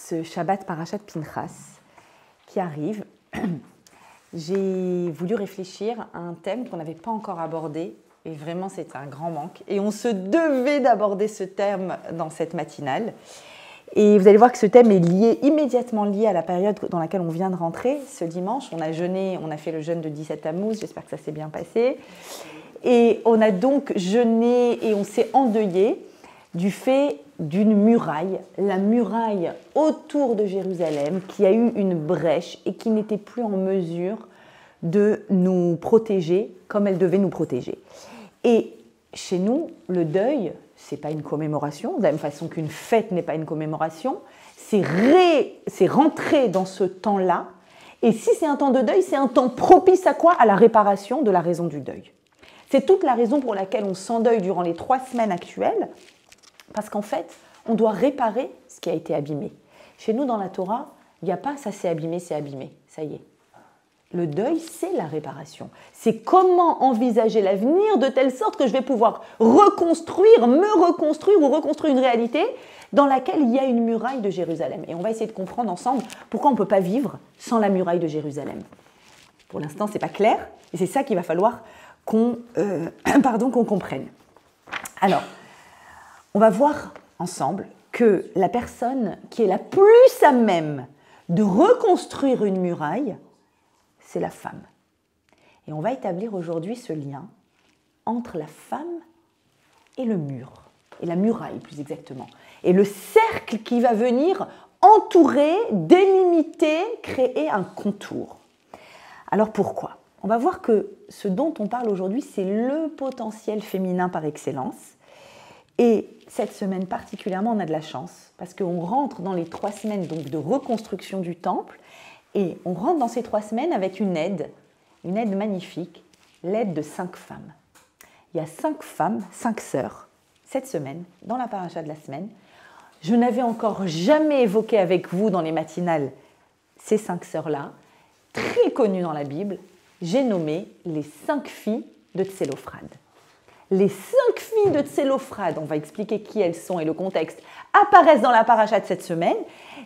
ce Shabbat Parashat Pinchas qui arrive, j'ai voulu réfléchir à un thème qu'on n'avait pas encore abordé, et vraiment c'est un grand manque. Et on se devait d'aborder ce thème dans cette matinale. Et vous allez voir que ce thème est immédiatement lié à la période dans laquelle on vient de rentrer. Ce dimanche, on a jeûné, on a fait le jeûne de 17 Tammuz, j'espère que ça s'est bien passé. Et on a donc jeûné et on s'est endeuillé du fait d'une muraille, la muraille autour de Jérusalem, qui a eu une brèche et qui n'était plus en mesure de nous protéger comme elle devait nous protéger. Et chez nous, le deuil, ce n'est pas une commémoration, de la même façon qu'une fête n'est pas une commémoration, c'est rentrer dans ce temps-là. Et si c'est un temps de deuil, c'est un temps propice à quoi? À la réparation de la raison du deuil. C'est toute la raison pour laquelle on s'endeuille durant les 3 semaines actuelles, parce qu'en fait, on doit réparer ce qui a été abîmé. Chez nous, dans la Torah, il n'y a pas « ça c'est abîmé, ça y est ». Le deuil, c'est la réparation. C'est comment envisager l'avenir de telle sorte que je vais pouvoir reconstruire, me reconstruire ou reconstruire une réalité dans laquelle il y a une muraille de Jérusalem. Et on va essayer de comprendre ensemble pourquoi on ne peut pas vivre sans la muraille de Jérusalem. Pour l'instant, ce n'est pas clair, et c'est ça qu'il va falloir qu'on comprenne. Alors, on va voir ensemble que la personne qui est la plus à même de reconstruire une muraille, c'est la femme. Et on va établir aujourd'hui ce lien entre la femme et le mur, et la muraille plus exactement, et le cercle qui va venir entourer, délimiter, créer un contour. Alors pourquoi? On va voir que ce dont on parle aujourd'hui, c'est le potentiel féminin par excellence. Et cette semaine particulièrement, on a de la chance, parce qu'on rentre dans les 3 semaines donc, de reconstruction du temple, et on rentre dans ces 3 semaines avec une aide magnifique, l'aide de 5 femmes. Il y a 5 femmes, 5 sœurs, cette semaine, dans la paracha de la semaine. Je n'avais encore jamais évoqué avec vous dans les matinales ces 5 sœurs-là, très connues dans la Bible. J'ai nommé les 5 filles de Tsélophrad. Les 5 filles de Tsélophrad, on va expliquer qui elles sont et le contexte, apparaissent dans la paracha de cette semaine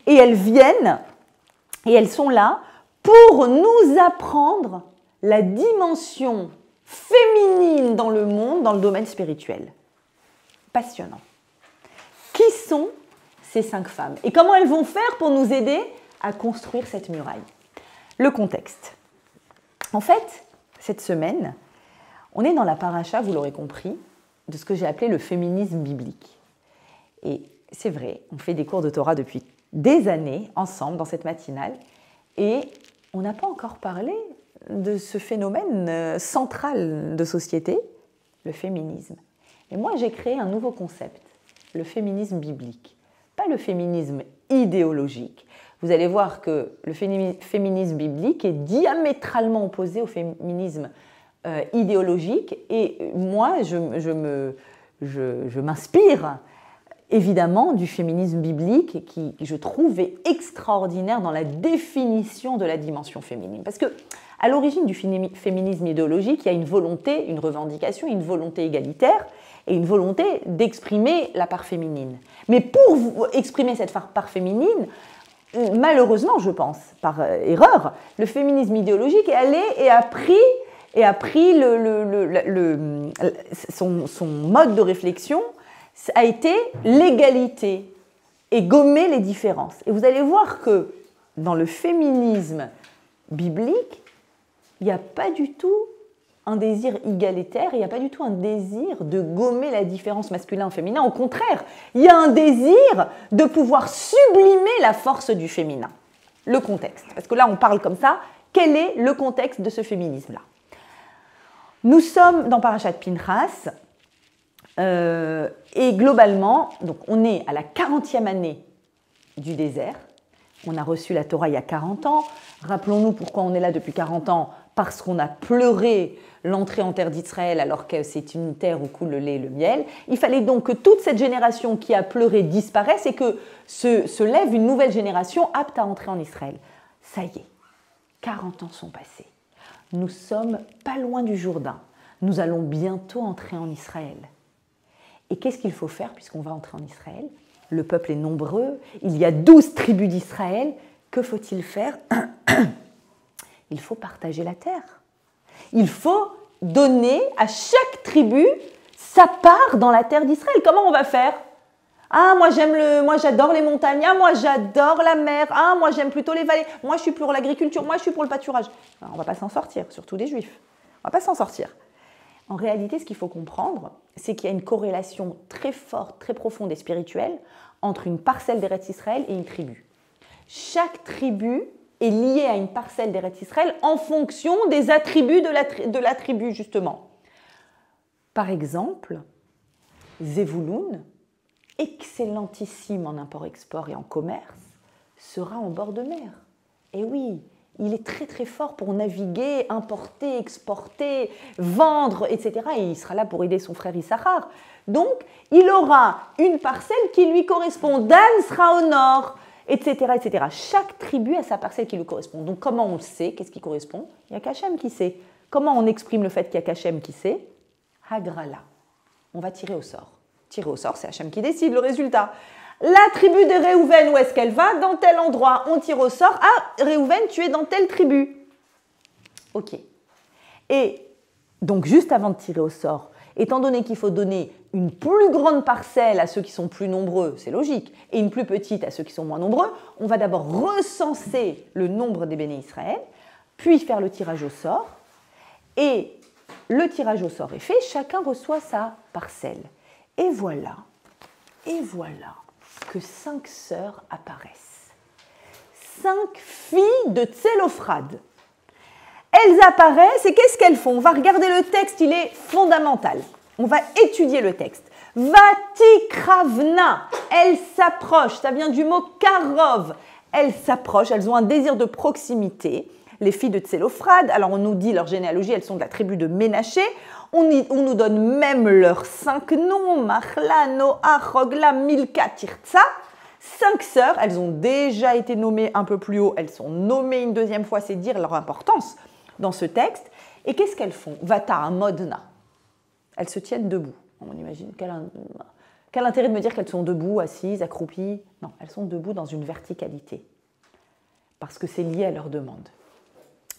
et elles viennent et elles sont là pour nous apprendre la dimension féminine dans le monde, dans le domaine spirituel. Passionnant. Qui sont ces 5 femmes et comment elles vont faire pour nous aider à construire cette muraille? Le contexte. En fait, cette semaine, on est dans la paracha, vous l'aurez compris, de ce que j'ai appelé le féminisme biblique. Et c'est vrai, on fait des cours de Torah depuis des années, ensemble, dans cette matinale, et on n'a pas encore parlé de ce phénomène central de société, le féminisme. Et moi, j'ai créé un nouveau concept, le féminisme biblique. Pas le féminisme idéologique. Vous allez voir que le féminisme biblique est diamétralement opposé au féminisme idéologique, et moi je m'inspire évidemment du féminisme biblique qui je trouve est extraordinaire dans la définition de la dimension féminine, parce que à l'origine du féminisme idéologique il y a une volonté, une revendication, une volonté égalitaire et une volonté d'exprimer la part féminine, mais pour exprimer cette part féminine, malheureusement je pense par erreur, le féminisme idéologique est allé et a pris son mode de réflexion a été l'égalité et gommer les différences. Et vous allez voir que dans le féminisme biblique, il n'y a pas du tout un désir égalitaire, il n'y a pas du tout un désir de gommer la différence masculin-féminin. Au contraire, il y a un désir de pouvoir sublimer la force du féminin. Le contexte, parce que là on parle comme ça, quel est le contexte de ce féminisme-là? Nous sommes dans Parashat Pinchas et globalement, donc on est à la 40e année du désert. On a reçu la Torah il y a 40 ans. Rappelons-nous pourquoi on est là depuis 40 ans, parce qu'on a pleuré l'entrée en terre d'Israël alors que c'est une terre où coule le lait et le miel. Il fallait donc que toute cette génération qui a pleuré disparaisse et que se lève une nouvelle génération apte à entrer en Israël. Ça y est, 40 ans sont passés. Nous sommes pas loin du Jourdain. Nous allons bientôt entrer en Israël. Et qu'est-ce qu'il faut faire puisqu'on va entrer en Israël? le peuple est nombreux, il y a 12 tribus d'Israël. Que faut-il faire? Il faut partager la terre. Il faut donner à chaque tribu sa part dans la terre d'Israël. Comment on va faire? Ah, moi j'adore les montagnes, ah, moi j'adore la mer, ah, moi j'aime plutôt les vallées, moi je suis pour l'agriculture, moi je suis pour le pâturage. Alors, on ne va pas s'en sortir, surtout les juifs. On ne va pas s'en sortir. En réalité, ce qu'il faut comprendre, c'est qu'il y a une corrélation très forte, très profonde et spirituelle entre une parcelle d'Eretz Israël et une tribu. Chaque tribu est liée à une parcelle d'Eretz Israël en fonction des attributs de la tribu, justement. Par exemple, Zevouloun, excellentissime en import-export et en commerce, sera en bord de mer. Et oui, il est très très fort pour naviguer, importer, exporter, vendre, etc. Et il sera là pour aider son frère Issachar. Donc, il aura une parcelle qui lui correspond. Dan sera au nord, etc., etc. Chaque tribu a sa parcelle qui lui correspond. Donc, comment on le sait? Qu'est-ce qui correspond? Il n'y a qu'Hachem qui sait. Comment on exprime le fait qu'il n'y a qu'Hachem qui sait? Hagrala. On va tirer au sort. Tirer au sort, c'est Hachem qui décide le résultat. La tribu de Réhouven, où est-ce qu'elle va? Dans tel endroit, on tire au sort. Ah, Réhouven, tu es dans telle tribu. Ok. Et donc, juste avant de tirer au sort, étant donné qu'il faut donner une plus grande parcelle à ceux qui sont plus nombreux, c'est logique, et une plus petite à ceux qui sont moins nombreux, on va d'abord recenser le nombre des béné Israël, puis faire le tirage au sort. Et le tirage au sort est fait, chacun reçoit sa parcelle. Et voilà que 5 sœurs apparaissent. 5 filles de Tselophrad. Elles apparaissent et qu'est-ce qu'elles font? On va regarder le texte, il est fondamental. On va étudier le texte. Vatikravna, elles s'approchent, ça vient du mot karov. Elles s'approchent, elles ont un désir de proximité. Les filles de Tselophrad, alors on nous dit leur généalogie, elles sont de la tribu de Ménaché. On nous donne même leurs 5 noms, Machla, Noach, Hogla, Milka, Tirtsa. 5 sœurs, elles ont déjà été nommées un peu plus haut, elles sont nommées une deuxième fois, c'est dire leur importance dans ce texte. Et qu'est-ce qu'elles font? Vata, modna. Elles se tiennent debout. On imagine, quel intérêt de me dire qu'elles sont debout, assises, accroupies? Non, elles sont debout dans une verticalité, parce que c'est lié à leur demande.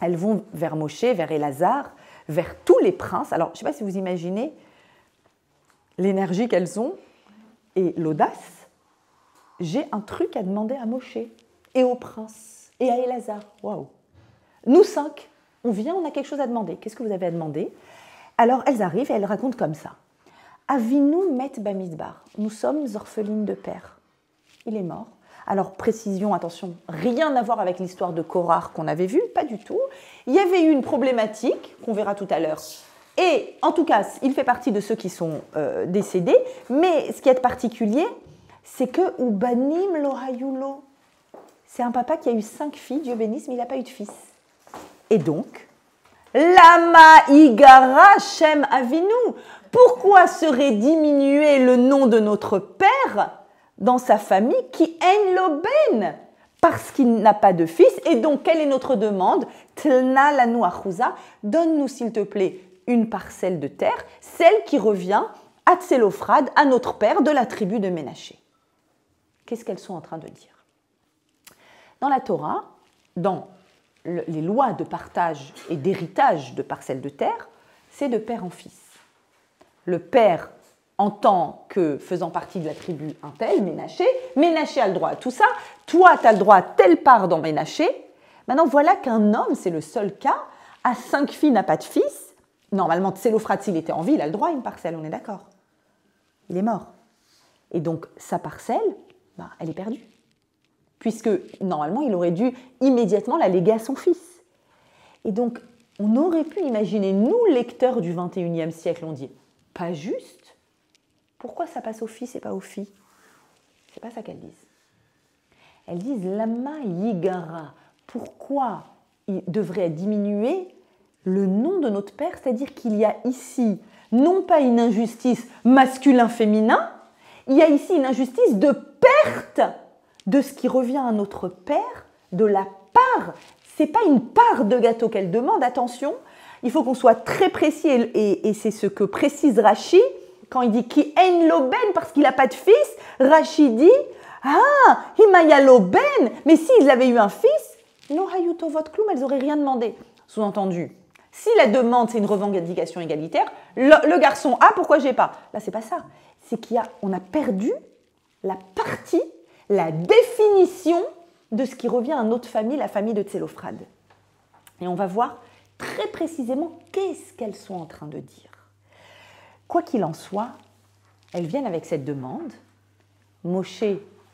Elles vont vers Moshe, vers Elazar, vers tous les princes. Alors, je ne sais pas si vous imaginez l'énergie qu'elles ont et l'audace. J'ai un truc à demander à Moshe et aux princes et à Elazar. Waouh! Nous 5, on vient, on a quelque chose à demander. Qu'est-ce que vous avez à demander? Alors, elles arrivent et elles racontent comme ça. Avinu met bamidbar. Nous sommes orphelines de père. Il est mort. Alors, précision, attention, rien à voir avec l'histoire de Korah qu'on avait vue, pas du tout. Il y avait eu une problématique, qu'on verra tout à l'heure. Et, en tout cas, il fait partie de ceux qui sont décédés. Mais ce qui est particulier, c'est que Ubanim lo hayulo. C'est un papa qui a eu 5 filles, Dieu bénisse, mais il n'a pas eu de fils. Et donc, Lama igara Shem Avinu. Pourquoi serait diminué le nom de notre père dans sa famille qui en loben, parce qu'il n'a pas de fils. Et donc, quelle est notre demande? Tlna lanu achouza, donne-nous s'il te plaît une parcelle de terre, celle qui revient à Tselophrad, à notre père de la tribu de Ménaché. Qu'est-ce qu'elles sont en train de dire? Dans la Torah, dans les lois de partage et d'héritage de parcelles de terre, c'est de père en fils. Le père en tant que faisant partie de la tribu un tel, Ménaché. Ménaché a le droit à tout ça. Toi, tu as le droit à telle part dans Ménaché. Maintenant, voilà qu'un homme, c'est le seul cas, a 5 filles, n'a pas de fils. Normalement, Tselophrad, s'il était en vie, il a le droit à une parcelle, on est d'accord. Il est mort. Et donc, sa parcelle, elle est perdue. Puisque, normalement, il aurait dû immédiatement la léguer à son fils. Et donc, on aurait pu imaginer, nous, lecteurs du XXIe siècle, on dit, pas juste. Pourquoi ça passe aux fils et pas aux filles? C'est pas ça qu'elles disent. Elles disent Lama Yigara. Pourquoi il devrait diminuer le nom de notre père? C'est-à-dire qu'il y a ici non pas une injustice masculin-féminin, il y a ici une injustice de perte de ce qui revient à notre père, de la part. C'est pas une part de gâteau qu'elle demande, attention. Il faut qu'on soit très précis et c'est ce que précise Rachi. quand il dit Ki ein lo ben parce qu'il n'a pas de fils, Rachid dit ah, Himaya lo ben, mais s'ils avaient eu un fils, no hayuto vot klum, elles n'auraient rien demandé. Sous-entendu, si la demande c'est une revendication égalitaire, le garçon a, pourquoi j'ai pas? Là, c'est pas ça. C'est qu'on a perdu la partie, la définition de ce qui revient à notre famille, la famille de Tsélophrade. Et on va voir très précisément qu'est-ce qu'elles sont en train de dire. Quoi qu'il en soit, elles viennent avec cette demande. Moshe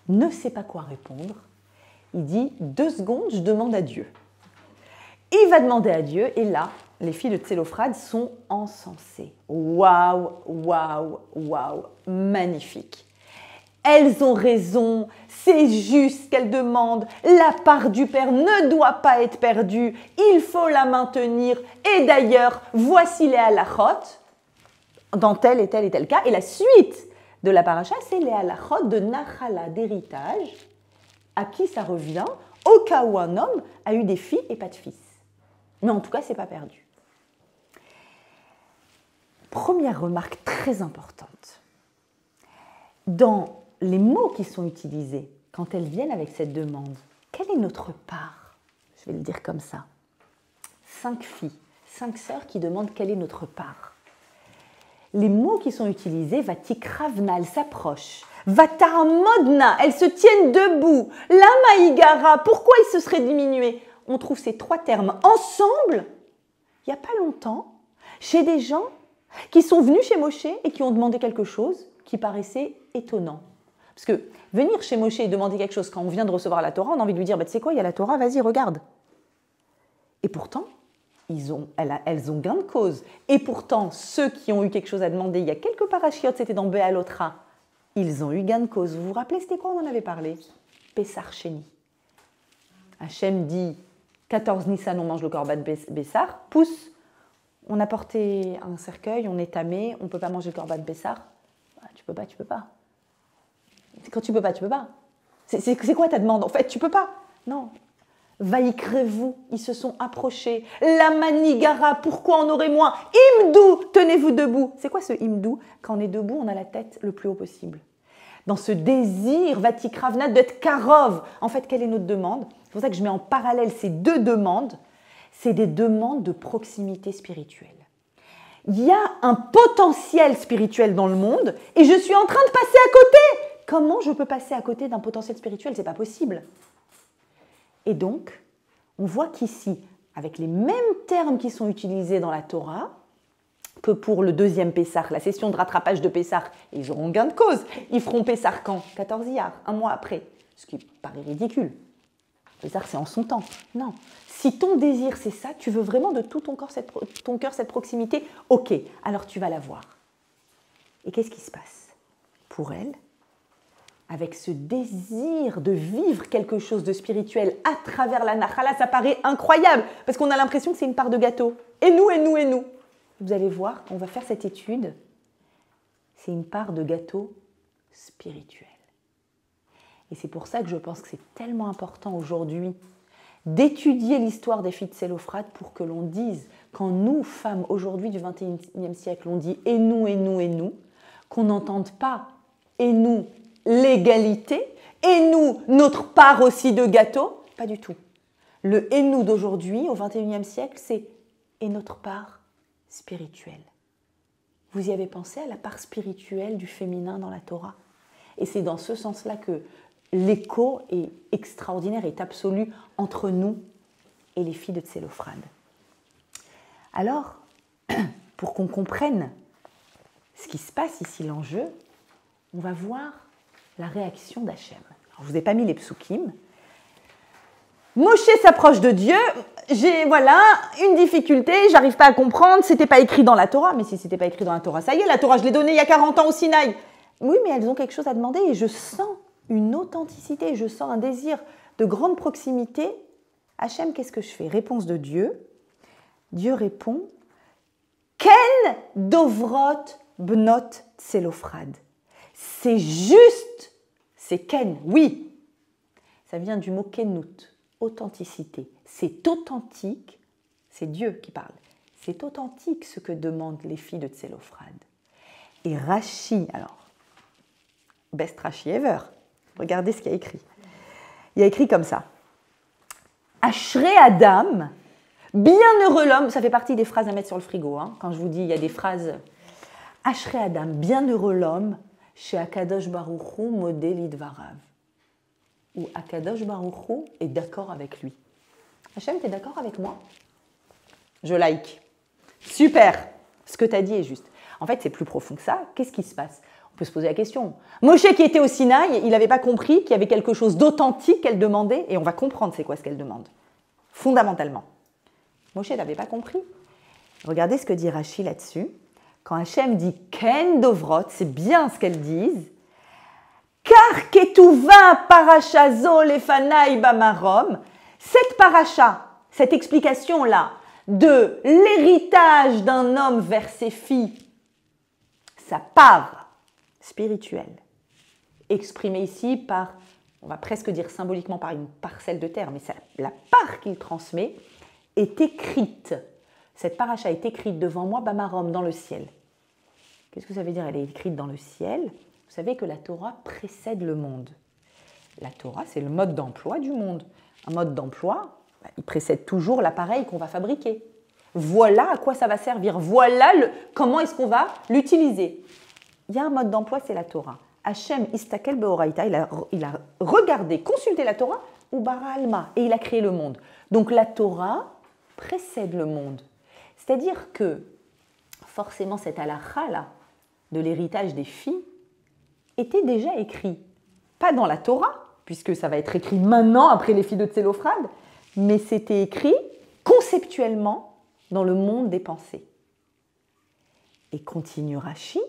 ne sait pas quoi répondre. Il dit 2 secondes, je demande à Dieu. Il va demander à Dieu, et là, les filles de Tsélophrade sont encensées. Waouh, waouh, waouh, magnifique. Elles ont raison, c'est juste ce qu'elles demandent. La part du père ne doit pas être perdue, il faut la maintenir. Et d'ailleurs, voici les halachot dans tel et tel et tel cas. Et la suite de la paracha, c'est les halachot de Nachala, d'héritage, à qui ça revient au cas où un homme a eu des filles et pas de fils. Mais en tout cas, ce n'est pas perdu. Première remarque très importante. Dans les mots qui sont utilisés quand elles viennent avec cette demande, quelle est notre part? Je vais le dire comme ça. 5 filles, 5 sœurs qui demandent quelle est notre part. Les mots qui sont utilisés, vatikravna, elles s'approchent. Vatamodna, elles se tiennent debout. Lamaïgara, pourquoi ils se seraient diminués? On trouve ces 3 termes ensemble, il n'y a pas longtemps, chez des gens qui sont venus chez Moshe et qui ont demandé quelque chose qui paraissait étonnant. Parce que venir chez Moshe et demander quelque chose quand on vient de recevoir la Torah, on a envie de lui dire, bah, tu sais quoi, il y a la Torah, vas-y, regarde. Et pourtant, elles ont gain de cause. Et pourtant, ceux qui ont eu quelque chose à demander, il y a quelques parachiotes, c'était dans Béalotra, ils ont eu gain de cause. Vous vous rappelez, c'était quoi, on en avait parlé? Pessar Sheni. Hachem dit, 14 Nissan, on mange le korban Bessar, pousse, on a porté un cercueil, on est tamé, on ne peut pas manger le korban Bessar. Ah, tu peux pas. Quand tu peux pas, tu peux pas. C'est quoi ta demande? En fait, tu peux pas. Non. Vaïkrez-vous, ils se sont approchés. La manigara, pourquoi on aurait moins? Imdou, tenez-vous debout. C'est quoi ce imdou? Quand on est debout, on a la tête le plus haut possible. Dans ce désir, vatikravna, d'être karov. En fait, quelle est notre demande? C'est pour ça que je mets en parallèle ces 2 demandes. C'est des demandes de proximité spirituelle. Il y a un potentiel spirituel dans le monde et je suis en train de passer à côté. Comment je peux passer à côté d'un potentiel spirituel? Ce n'est pas possible. Et donc, on voit qu'ici, avec les mêmes termes qui sont utilisés dans la Torah, que pour le 2e Pessah, la session de rattrapage de Pessah, ils auront gain de cause. Ils feront Pessah quand? 14 Iyar, un mois après. Ce qui paraît ridicule. Pessah, c'est en son temps. Non. Si ton désir, c'est ça, tu veux vraiment de tout ton cœur cette proximité, ok, alors tu vas la voir. Et qu'est-ce qui se passe? Pour elle, avec ce désir de vivre quelque chose de spirituel à travers la Nachala, ça paraît incroyable, parce qu'on a l'impression que c'est une part de gâteau. Et nous, et nous, et nous. Vous allez voir, on va faire cette étude, c'est une part de gâteau spirituel. Et c'est pour ça que je pense que c'est tellement important aujourd'hui d'étudier l'histoire des filles de Tsélophrade pour que l'on dise, quand nous, femmes, aujourd'hui du XXIe siècle, on dit « et nous, et nous, et nous », qu'on n'entende pas « et nous », l'égalité, et nous, notre part aussi de gâteau, pas du tout. Le « et nous » d'aujourd'hui, au XXIe siècle, c'est « et notre part spirituelle ». Vous y avez pensé à la part spirituelle du féminin dans la Torah? Et c'est dans ce sens-là que l'écho est extraordinaire, est absolu entre nous et les filles de Tsélophrade. Alors, pour qu'on comprenne ce qui se passe ici, l'enjeu, on va voir la réaction d'Hachem. Alors, je ne vous ai pas mis les psukim. Moshe s'approche de Dieu, j'ai une difficulté, j'arrive pas à comprendre, c'était pas écrit dans la Torah, mais si c'était pas écrit dans la Torah, ça y est, la Torah je l'ai donnée il y a 40 ans au Sinaï. Oui, mais elles ont quelque chose à demander et je sens une authenticité, je sens un désir de grande proximité. Hachem, qu'est-ce que je fais? Réponse de Dieu. Dieu répond Ken dovrot bnot Tsélophrade. C'est juste, c'est Ken, oui. Ça vient du mot Kenut, authenticité. C'est authentique, c'est Dieu qui parle. C'est authentique ce que demandent les filles de Tsélophrade. Et Rashi, alors, best Rashi ever, regardez ce qu'il y a écrit. Il y a écrit comme ça. Ashrei Adam, bienheureux l'homme, ça fait partie des phrases à mettre sur le frigo. Hein, quand je vous dis, il y a des phrases. Ashrei Adam, bienheureux l'homme, chez Akadosh Baruch Hu modé lidvarav. Où Akadosh Baruch Hu est d'accord avec lui. Hachem, tu es d'accord avec moi? Je like. Super, ce que tu as dit est juste. En fait, c'est plus profond que ça. Qu'est-ce qui se passe? On peut se poser la question. Moshe qui était au Sinaï, il n'avait pas compris qu'il y avait quelque chose d'authentique qu'elle demandait, et on va comprendre c'est quoi ce qu'elle demande, fondamentalement. Moshe n'avait pas compris. Regardez ce que dit Rashi là-dessus. Quand Hachem dit « Ken dovrot », c'est bien ce qu'elles disent. « Car ketuva parashazo lefanaï bamarom », cette paracha, cette explication-là, de l'héritage d'un homme vers ses filles, sa part spirituelle, exprimée ici par, on va presque dire symboliquement par une parcelle de terre, mais la part qu'il transmet est écrite. Cette paracha est écrite devant moi, Bamarom, dans le ciel. Qu'est-ce que ça veut dire? Elle est écrite dans le ciel. Vous savez que la Torah précède le monde. La Torah, c'est le mode d'emploi du monde. Un mode d'emploi, il précède toujours l'appareil qu'on va fabriquer. Voilà à quoi ça va servir. Voilà comment est-ce qu'on va l'utiliser. Il y a un mode d'emploi, c'est la Torah. Hachem Istakel Beoraita, il a regardé, consulté la Torah, ou Bara Alma, et il a créé le monde. Donc la Torah précède le monde. C'est-à-dire que forcément cette halakha-là, de l'héritage des filles, était déjà écrit. Pas dans la Torah, puisque ça va être écrit maintenant après les filles de Tsélophrad, mais c'était écrit conceptuellement dans le monde des pensées. Et continue Rashi,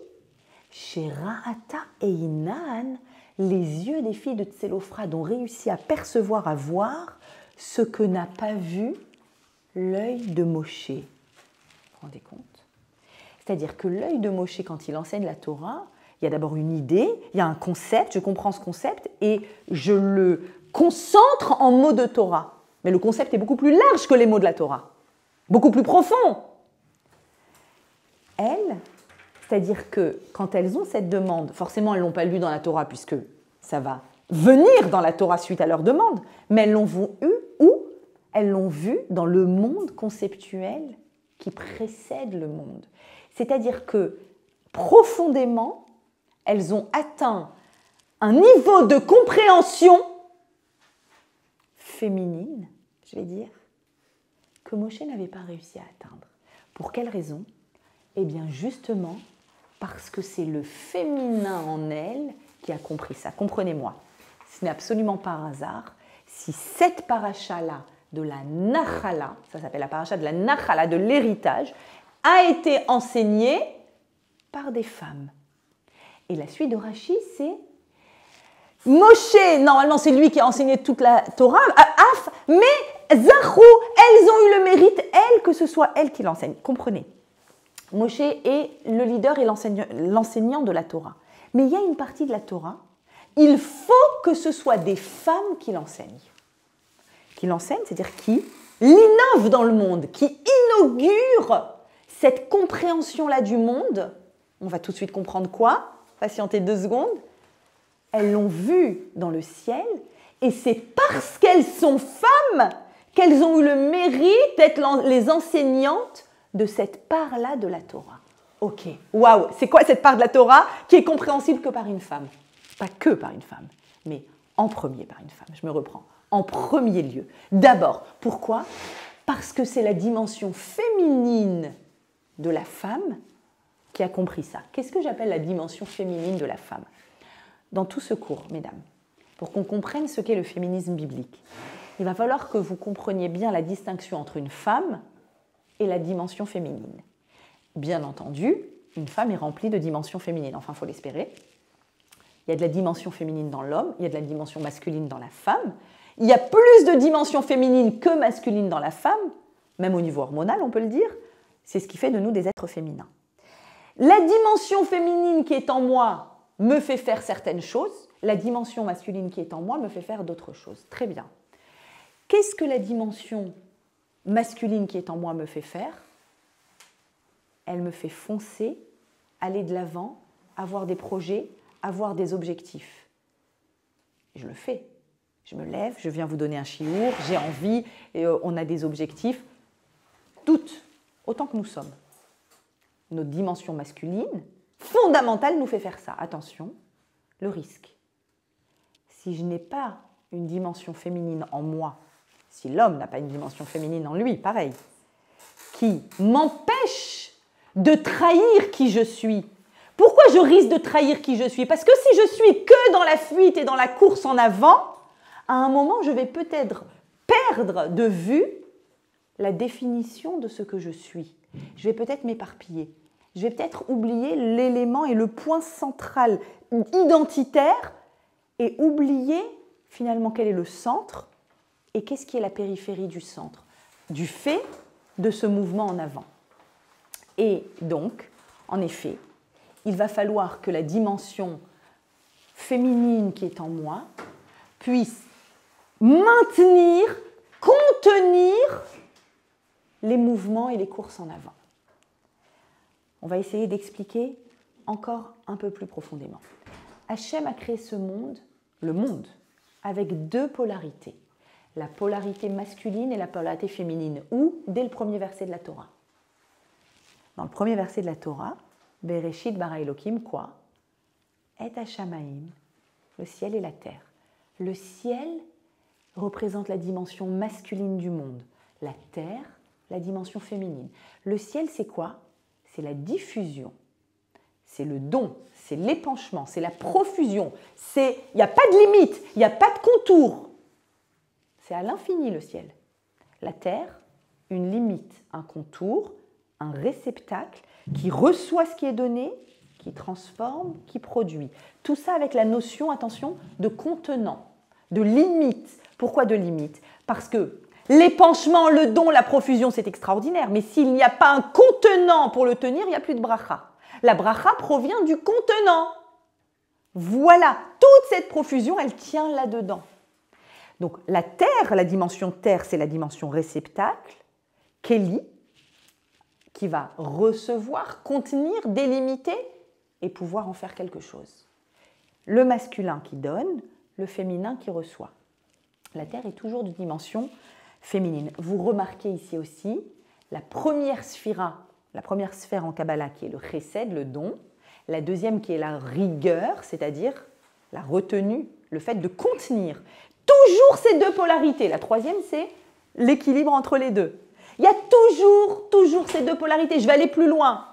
chez Ra'ata et Inan, les yeux des filles de Tsélophrad ont réussi à percevoir, à voir ce que n'a pas vu l'œil de Moshe. Vous vous rendez compte? C'est-à-dire que l'œil de Moshe, quand il enseigne la Torah, il y a d'abord une idée, il y a un concept, je comprends ce concept et je le concentre en mots de Torah. Mais le concept est beaucoup plus large que les mots de la Torah, beaucoup plus profond. Elles, c'est-à-dire que quand elles ont cette demande, forcément elles ne l'ont pas lu dans la Torah puisque ça va venir dans la Torah suite à leur demande, mais elles l'ont vu où? Elles l'ont vu dans le monde conceptuel qui précède le monde. C'est-à-dire que profondément, elles ont atteint un niveau de compréhension féminine, je vais dire, que Moshe n'avait pas réussi à atteindre. Pour quelle raison? Eh bien justement parce que c'est le féminin en elle qui a compris ça. Comprenez-moi, ce n'est absolument pas un hasard si cette paracha-là de la Nachala, ça s'appelle la paracha de la Nachala, de l'héritage, a été enseignée par des femmes. Et la suite de Rashi, c'est Moshe, normalement c'est lui qui a enseigné toute la Torah, mais Zachou, elles ont eu le mérite, elles, que ce soit elles qui l'enseignent. Comprenez, Moshe est le leader et l'enseignant de la Torah. Mais il y a une partie de la Torah, il faut que ce soit des femmes qui l'enseignent. Qui l'enseignent, c'est-à-dire qui l'innovent dans le monde, qui inaugurent cette compréhension-là du monde. On va tout de suite comprendre quoi? Patientez 2 secondes. Elles l'ont vu dans le ciel et c'est parce qu'elles sont femmes qu'elles ont eu le mérite d'être les enseignantes de cette part-là de la Torah. Ok, waouh, c'est quoi cette part de la Torah qui est compréhensible que par une femme? Pas que par une femme, mais en premier par une femme, je me reprends. En premier lieu. D'abord, pourquoi? Parce que c'est la dimension féminine de la femme qui a compris ça. Qu'est-ce que j'appelle la dimension féminine de la femme? Dans tout ce cours, mesdames, pour qu'on comprenne ce qu'est le féminisme biblique, il va falloir que vous compreniez bien la distinction entre une femme et la dimension féminine. Bien entendu, une femme est remplie de dimensions féminines, enfin, il faut l'espérer. Il y a de la dimension féminine dans l'homme, il y a de la dimension masculine dans la femme. Il y a plus de dimensions féminines que masculines dans la femme, même au niveau hormonal, on peut le dire. C'est ce qui fait de nous des êtres féminins. La dimension féminine qui est en moi me fait faire certaines choses. La dimension masculine qui est en moi me fait faire d'autres choses. Très bien. Qu'est-ce que la dimension masculine qui est en moi me fait faire? Elle me fait foncer, aller de l'avant avoir des projets, avoir des objectifs. Je le fais. Je me lève, je viens vous donner un chiour, j'ai envie, et on a des objectifs. Toutes, autant que nous sommes. Notre dimension masculine, fondamentale, nous fait faire ça. Attention, le risque. Si je n'ai pas une dimension féminine en moi, si l'homme n'a pas une dimension féminine en lui, pareil, qui m'empêche de trahir qui je suis. Pourquoi je risque de trahir qui je suis? Parce que si je suis que dans la fuite et dans la course en avant, à un moment, je vais peut-être perdre de vue la définition de ce que je suis. Je vais peut-être m'éparpiller. Je vais peut-être oublier l'élément et le point central identitaire et oublier finalement quel est le centre et qu'est-ce qui est la périphérie du centre, du fait de ce mouvement en avant. Et donc, en effet, il va falloir que la dimension féminine qui est en moi puisse maintenir, contenir les mouvements et les courses en avant. On va essayer d'expliquer encore un peu plus profondément. Hachem a créé ce monde, le monde, avec deux polarités. La polarité masculine et la polarité féminine. Où? Dès le premier verset de la Torah. Dans le premier verset de la Torah, Bereshit bara Elokim, quoi? Et Hashamaim, le ciel et la terre. Le ciel représente la dimension masculine du monde. La terre, la dimension féminine. Le ciel, c'est quoi? C'est la diffusion. C'est le don, c'est l'épanchement, c'est la profusion. Il n'y a pas de limite, il n'y a pas de contour. C'est à l'infini le ciel. La terre, une limite, un contour, un réceptacle qui reçoit ce qui est donné, qui transforme, qui produit. Tout ça avec la notion, attention, de contenant, de limite. Pourquoi de limite? Parce que l'épanchement, le don, la profusion, c'est extraordinaire. Mais s'il n'y a pas un contenant pour le tenir, il n'y a plus de bracha. La bracha provient du contenant. Voilà, toute cette profusion, elle tient là-dedans. Donc la terre, la dimension terre, c'est la dimension réceptacle, Kéli, qui va recevoir, contenir, délimiter et pouvoir en faire quelque chose. Le masculin qui donne, le féminin qui reçoit. La terre est toujours de dimension féminine. Vous remarquez ici aussi la première sphira, la première sphère en Kabbalah qui est le chesed, le don, la deuxième qui est la rigueur, c'est-à-dire la retenue, le fait de contenir. Toujours ces deux polarités. La troisième, c'est l'équilibre entre les deux. Il y a toujours ces deux polarités. Je vais aller plus loin.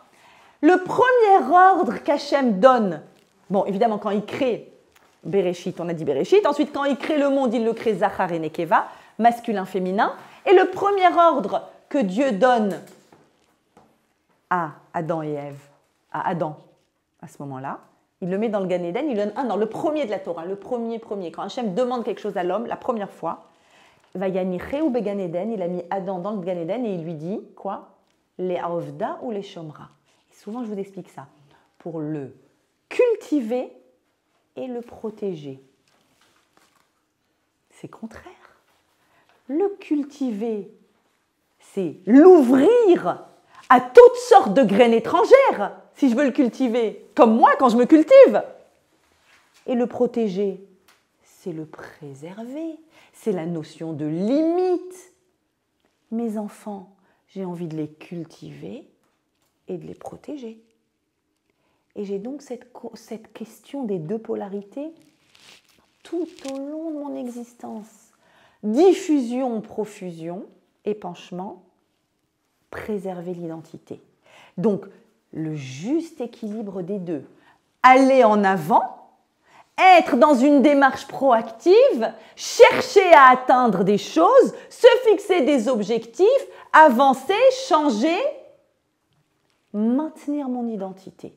Le premier ordre qu'Hachem donne, bon, évidemment, quand il crée Bereshit, on a dit Bereshit. Ensuite, quand il crée le monde, il le crée Zachar et Nekeva, masculin, féminin. Et le premier ordre que Dieu donne à Adam et Ève, à Adam, à ce moment-là, il le met dans le Gan Eden, il donne un ordre, le premier de la Torah, le premier. Quand Hachem demande quelque chose à l'homme, la première fois, Vayanicheu began Eden, il a mis Adam dans le Gan Eden et il lui dit, quoi? Les Avda ou les Shomra. Souvent, je vous explique ça. Pour le cultiver et le protéger. C'est contraire. Le cultiver, c'est l'ouvrir à toutes sortes de graines étrangères, si je veux le cultiver, comme moi quand je me cultive. Et le protéger, c'est le préserver, c'est la notion de limite. Mes enfants, j'ai envie de les cultiver et de les protéger. Et j'ai donc cette question des deux polarités tout au long de mon existence. Diffusion, profusion, épanchement, préserver l'identité. Donc, le juste équilibre des deux. Aller en avant, être dans une démarche proactive, chercher à atteindre des choses, se fixer des objectifs, avancer, changer, maintenir mon identité.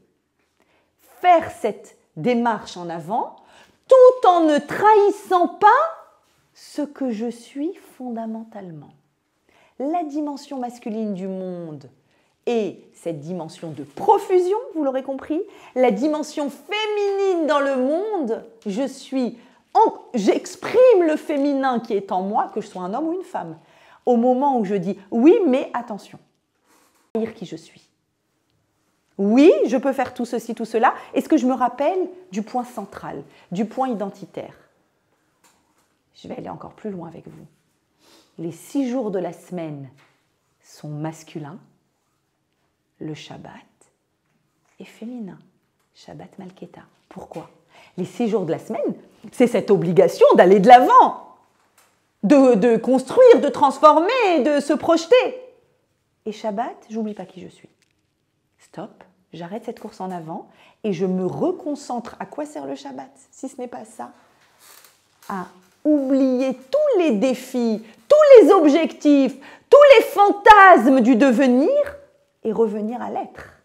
Faire cette démarche en avant, tout en ne trahissant pas ce que je suis fondamentalement. La dimension masculine du monde et cette dimension de profusion, vous l'aurez compris, la dimension féminine dans le monde, j'exprime le féminin qui est en moi, que je sois un homme ou une femme, au moment où je dis oui, mais attention, dire qui je suis. Oui, je peux faire tout ceci, tout cela. Est-ce que je me rappelle du point central, du point identitaire? Je vais aller encore plus loin avec vous. Les 6 jours de la semaine sont masculins, le Shabbat est féminin, Shabbat Malketa. Pourquoi? Les 6 jours de la semaine, c'est cette obligation d'aller de l'avant, de construire, de transformer, de se projeter. Et Shabbat, j'oublie pas qui je suis. Stop, j'arrête cette course en avant et je me reconcentre. À quoi sert le Shabbat, si ce n'est pas ça? À oublier tous les défis, tous les objectifs, tous les fantasmes du devenir et revenir à l'être.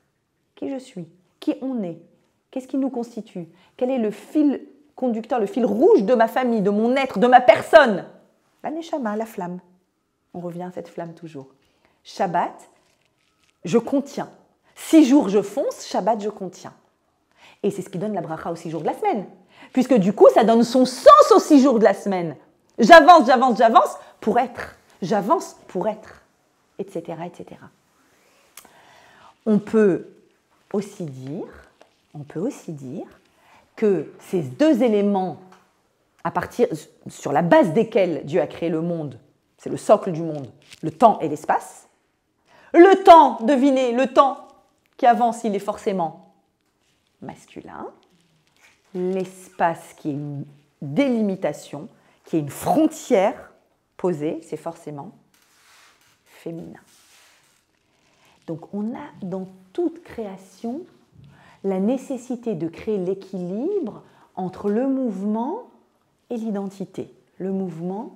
Qui je suis? Qui on est? Qu'est-ce qui nous constitue? Quel est le fil conducteur, le fil rouge de ma famille, de mon être, de ma personne? La neshama, la flamme. On revient à cette flamme toujours. Shabbat, je contiens. 6 jours, je fonce. Shabbat, je contiens. Et c'est ce qui donne la bracha aux 6 jours de la semaine. Puisque du coup, ça donne son sens aux 6 jours de la semaine. J'avance, j'avance, j'avance pour être. J'avance pour être. Etc., etc. On peut aussi dire que ces 2 éléments, sur la base desquels Dieu a créé le monde, c'est le socle du monde, le temps et l'espace. Le temps, devinez, le temps qui avance, il est forcément masculin. L'espace qui est une délimitation, qui est une frontière posée, c'est forcément féminin. Donc on a dans toute création la nécessité de créer l'équilibre entre le mouvement et l'identité. Le mouvement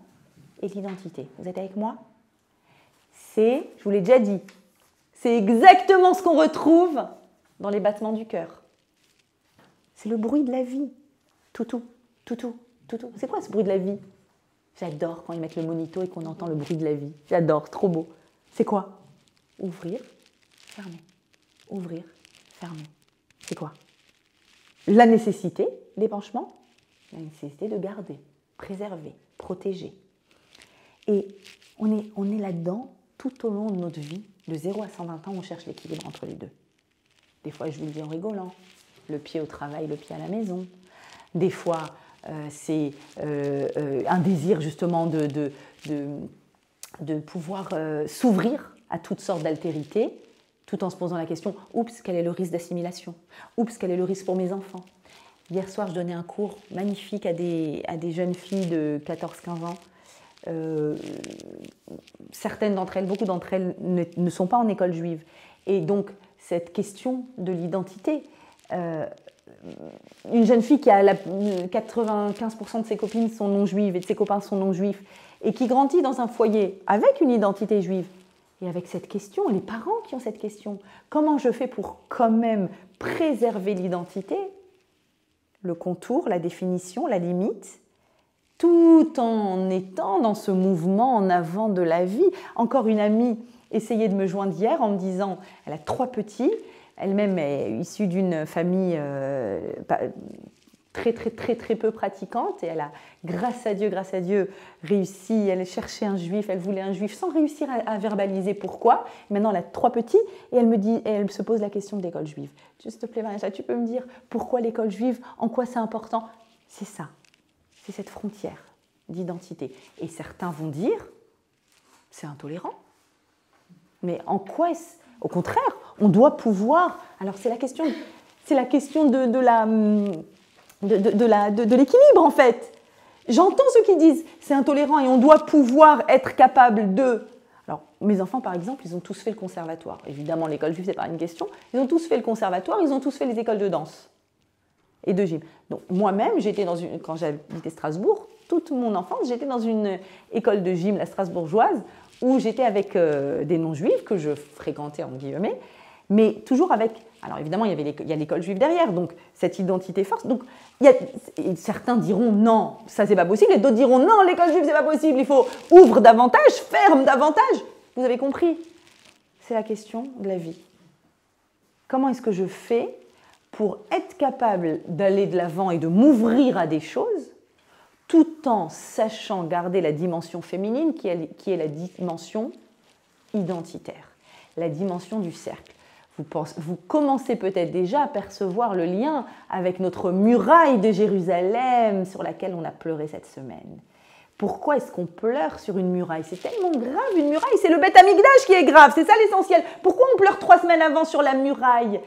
et l'identité. Vous êtes avec moi? C'est, je vous l'ai déjà dit, c'est exactement ce qu'on retrouve dans les battements du cœur. C'est le bruit de la vie. Toutou, toutou, toutou. C'est quoi ce bruit de la vie? J'adore quand ils mettent le monito et qu'on entend le bruit de la vie. J'adore, c'est trop beau. C'est quoi? Ouvrir, fermer. Ouvrir, fermer. C'est quoi? La nécessité, l'épanchement, la nécessité de garder, préserver, protéger. Et on est là-dedans tout au long de notre vie. De 0 à 120 ans, on cherche l'équilibre entre les deux. Des fois, je vous le dis en rigolant, le pied au travail, le pied à la maison. Des fois, c'est un désir justement de pouvoir s'ouvrir à toutes sortes d'altérités, tout en se posant la question, oups, quel est le risque d'assimilation? Oups, quel est le risque pour mes enfants? Hier soir, je donnais un cours magnifique à des jeunes filles de 14-15 ans. Certaines d'entre elles, beaucoup d'entre elles ne sont pas en école juive. Et donc, cette question de l'identité, une jeune fille qui a 95% de ses copines sont non juives et de ses copains sont non juifs, et qui grandit dans un foyer avec une identité juive, et avec cette question, les parents qui ont cette question, comment je fais pour quand même préserver l'identité, le contour, la définition, la limite, tout en étant dans ce mouvement en avant de la vie. Encore une amie essayait de me joindre hier en me disant, elle a 3 petits, elle-même est issue d'une famille très peu pratiquante, et elle a, grâce à Dieu, réussi. Elle cherchait un juif, elle voulait un juif sans réussir à verbaliser pourquoi. Maintenant, elle a 3 petits, et elle se pose la question de l'école juive. S'il te plaît, Vanessa, tu peux me dire pourquoi l'école juive, en quoi c'est important? C'est ça, c'est cette frontière d'identité. Et certains vont dire, c'est intolérant. Mais en quoi est-ce... Au contraire, on doit pouvoir... Alors, c'est la question de l'équilibre, en fait. J'entends ceux qui disent c'est intolérant et on doit pouvoir être capable de... Alors, mes enfants, par exemple, ils ont tous fait le conservatoire. Évidemment, l'école juive, ce n'est pas une question. Ils ont tous fait le conservatoire, ils ont tous fait les écoles de danse et de gym. Donc, moi-même, quand j'habitais Strasbourg, toute mon enfance, j'étais dans une école de gym, la strasbourgeoise, où j'étais avec des non-juifs que je fréquentais, en guillemets, mais toujours avec... Alors évidemment, il y a l'école juive derrière, donc cette identité forte. Donc, certains diront non, ça c'est pas possible, et d'autres diront non, l'école juive c'est pas possible, il faut ouvre davantage, ferme davantage. Vous avez compris? C'est la question de la vie. Comment est-ce que je fais pour être capable d'aller de l'avant et de m'ouvrir à des choses, tout en sachant garder la dimension féminine qui est la dimension identitaire, la dimension du cercle. Vous commencez peut-être déjà à percevoir le lien avec notre muraille de Jérusalem sur laquelle on a pleuré cette semaine. Pourquoi est-ce qu'on pleure sur une muraille? C'est tellement grave, une muraille, c'est le Beth Amikdash qui est grave, c'est ça l'essentiel. Pourquoi on pleure 3 semaines avant sur la muraille?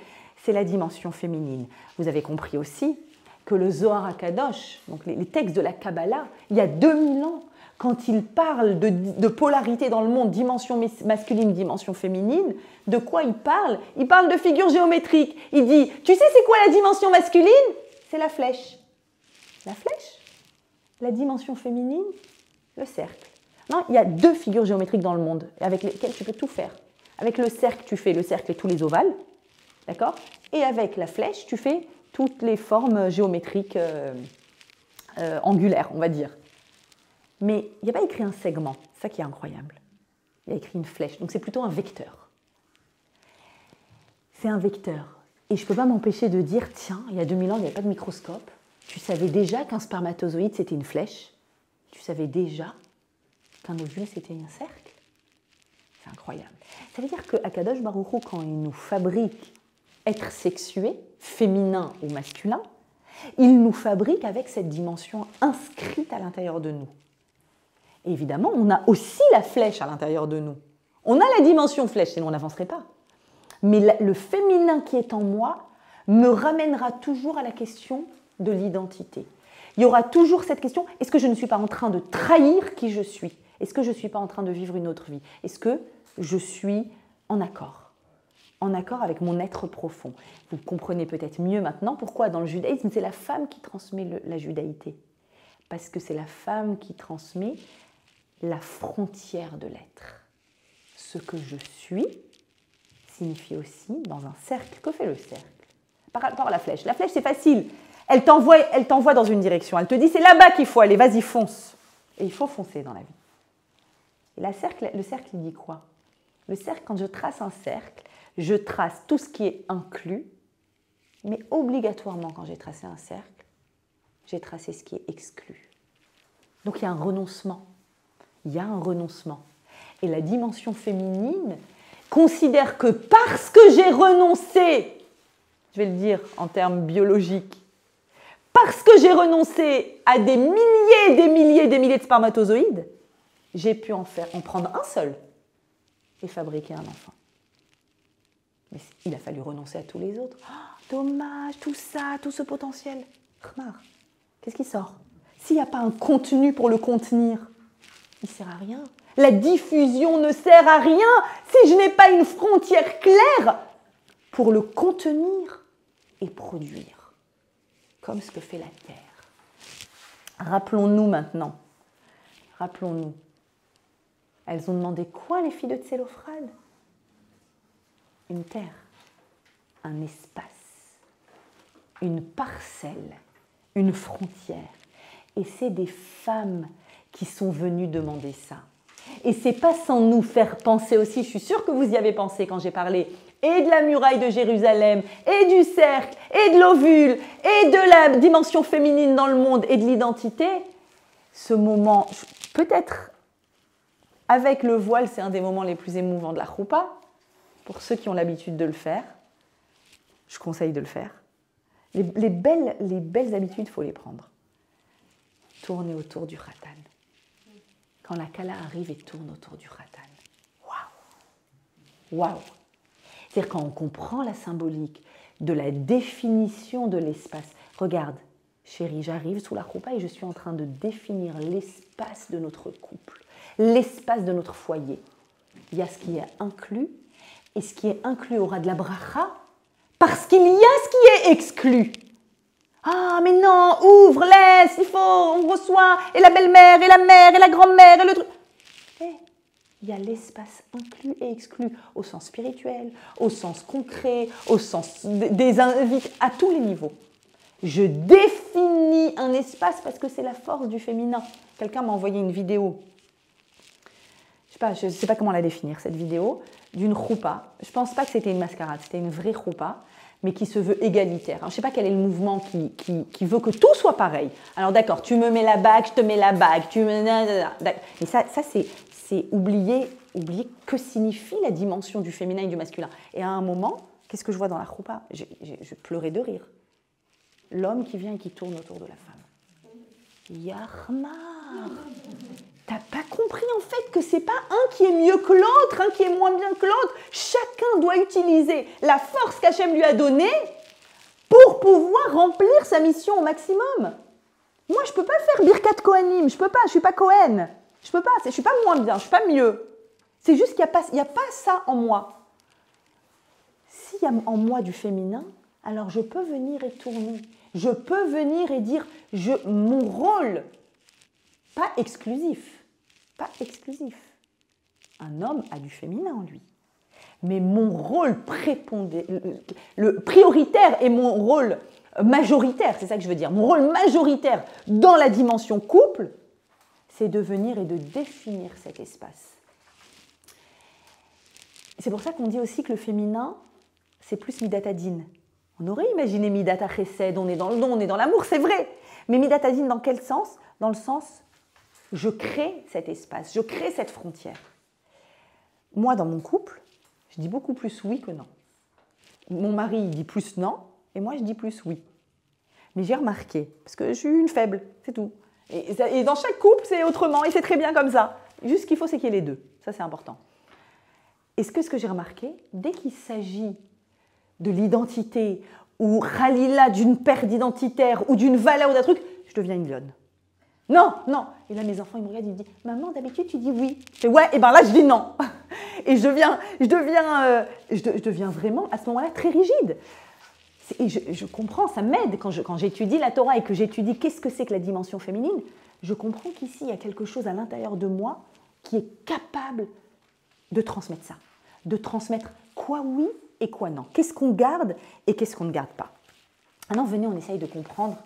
C'est la dimension féminine. Vous avez compris aussi que le Zohar HaKadosh, donc les textes de la Kabbalah, il y a 2000 ans, quand il parle de polarité dans le monde, dimension masculine, dimension féminine, de quoi il parle? Il parle de figures géométriques. Il dit, tu sais c'est quoi la dimension masculine? C'est la flèche. La flèche? La dimension féminine? Le cercle. Non, il y a 2 figures géométriques dans le monde avec lesquelles tu peux tout faire. Avec le cercle, tu fais le cercle et tous les ovales. D'accord? Et avec la flèche, tu fais toutes les formes géométriques angulaires, on va dire. Mais il n'y a pas écrit un segment, c'est ça qui est incroyable. Il y a écrit une flèche, donc c'est plutôt un vecteur. C'est un vecteur. Et je ne peux pas m'empêcher de dire, tiens, il y a 2000 ans, il n'y avait pas de microscope. Tu savais déjà qu'un spermatozoïde, c'était une flèche. Tu savais déjà qu'un ovule, c'était un cercle. C'est incroyable. Ça veut dire que Akadosh Baruch Hu, quand il nous fabrique être sexué, féminin ou masculin, il nous fabrique avec cette dimension inscrite à l'intérieur de nous. Et évidemment, on a aussi la flèche à l'intérieur de nous. On a la dimension flèche, sinon on n'avancerait pas. Mais le féminin qui est en moi me ramènera toujours à la question de l'identité. Il y aura toujours cette question, est-ce que je ne suis pas en train de trahir qui je suis? Est-ce que je ne suis pas en train de vivre une autre vie? Est-ce que je suis en accord avec mon être profond? Vous comprenez peut-être mieux maintenant pourquoi dans le judaïsme, c'est la femme qui transmet la judaïté. Parce que c'est la femme qui transmet la frontière de l'être. Ce que je suis signifie aussi, dans un cercle, que fait le cercle? Par rapport à la flèche. La flèche, c'est facile. Elle t'envoie dans une direction. Elle te dit, c'est là-bas qu'il faut aller, vas-y, fonce. Et il faut foncer dans la vie. Et le cercle, il dit quoi? Le cercle, quand je trace un cercle, je trace tout ce qui est inclus, mais obligatoirement, quand j'ai tracé un cercle, j'ai tracé ce qui est exclu. Donc il y a un renoncement. Il y a un renoncement. Et la dimension féminine considère que parce que j'ai renoncé, je vais le dire en termes biologiques, parce que j'ai renoncé à des milliers, des milliers, des milliers de spermatozoïdes, j'ai pu en prendre un seul et fabriquer un enfant. Mais il a fallu renoncer à tous les autres. Oh, dommage, tout ça, tout ce potentiel. Khmar, qu'est-ce qui sort? S'il n'y a pas un contenu pour le contenir, il ne sert à rien. La diffusion ne sert à rien si je n'ai pas une frontière claire pour le contenir et produire, comme ce que fait la Terre. Rappelons-nous maintenant, elles ont demandé quoi les filles de Tsélophrade? Une terre, un espace, une parcelle, une frontière. Et c'est des femmes qui sont venues demander ça. Et c'est pas sans nous faire penser aussi, je suis sûre que vous y avez pensé quand j'ai parlé et de la muraille de Jérusalem, et du cercle, et de l'ovule, et de la dimension féminine dans le monde, et de l'identité. Ce moment, peut-être avec le voile, c'est un des moments les plus émouvants de la choupa. Pour ceux qui ont l'habitude de le faire, je conseille de le faire. Les belles habitudes, il faut les prendre. Tourner autour du khatan. Quand la Kala arrive et tourne autour du khatan. Waouh! Waouh! C'est-à-dire quand on comprend la symbolique de la définition de l'espace. Regarde, chérie, j'arrive sous la choupa et je suis en train de définir l'espace de notre couple, l'espace de notre foyer. Il y a ce qui est inclus, et ce qui est inclus aura de la bracha, parce qu'il y a ce qui est exclu. Ah, mais non, ouvre, laisse, on reçoit, et la belle-mère, et la mère, et la grand-mère, et le truc. Il y a l'espace inclus et exclu, au sens spirituel, au sens concret, au sens des invités, à tous les niveaux. Je définis un espace parce que c'est la force du féminin. Quelqu'un m'a envoyé une vidéo. Je ne sais pas comment la définir, cette vidéo, d'une choupa. Je ne pense pas que c'était une mascarade, c'était une vraie choupa, mais qui se veut égalitaire. Alors, je ne sais pas quel est le mouvement qui veut que tout soit pareil. Alors d'accord, tu me mets la bague, je te mets la bague, tu me... Mais ça c'est oublier que signifie la dimension du féminin et du masculin. Et à un moment, qu'est-ce que je vois dans la choupa? Je pleurais de rire. L'homme qui vient et qui tourne autour de la femme. Yarmar, t'as pas compris en fait que c'est pas un qui est mieux que l'autre, un qui est moins bien que l'autre. Chacun doit utiliser la force qu'Hachem lui a donnée pour pouvoir remplir sa mission au maximum. Moi, je peux pas faire Birkat Kohanim, je peux pas, je suis pas Kohen. Je peux pas, je suis pas moins bien, je suis pas mieux. C'est juste qu'il n'y a pas ça en moi. S'il y a en moi du féminin, alors je peux venir et tourner. Je peux venir et dire mon rôle, pas exclusif. Pas exclusif. Un homme a du féminin en lui. Mais mon rôle le prioritaire et mon rôle majoritaire, c'est ça que je veux dire, mon rôle majoritaire dans la dimension couple, c'est de venir et de définir cet espace. C'est pour ça qu'on dit aussi que le féminin, c'est plus Midat Hadin. On aurait imaginé Midat HaChesed, on est dans le don, on est dans l'amour, c'est vrai. Mais Midat Hadin, dans quel sens? Dans le sens, je crée cet espace, je crée cette frontière. Moi, dans mon couple, je dis beaucoup plus oui que non. Mon mari, il dit plus non, et moi, je dis plus oui. Mais j'ai remarqué, parce que je suis une faible, c'est tout. Et dans chaque couple, c'est autrement, et c'est très bien comme ça. Juste ce qu'il faut, c'est qu'il y ait les deux. Ça, c'est important. Et ce que j'ai remarqué, dès qu'il s'agit de l'identité, ou Khalila d'une perte identitaire, ou d'une valeur, ou d'un truc, je deviens une lionne. Non, non. Et là, mes enfants, ils me regardent, ils me disent, maman, d'habitude, tu dis oui. Je fais ouais, et bien là, je dis non. Et je deviens vraiment, à ce moment-là, très rigide. Et je comprends, ça m'aide quand j'étudie la Torah et que j'étudie qu'est-ce que c'est que la dimension féminine. Je comprends qu'ici, il y a quelque chose à l'intérieur de moi qui est capable de transmettre ça. De transmettre quoi oui et quoi non. Qu'est-ce qu'on garde et qu'est-ce qu'on ne garde pas. Maintenant, venez, on essaye de comprendre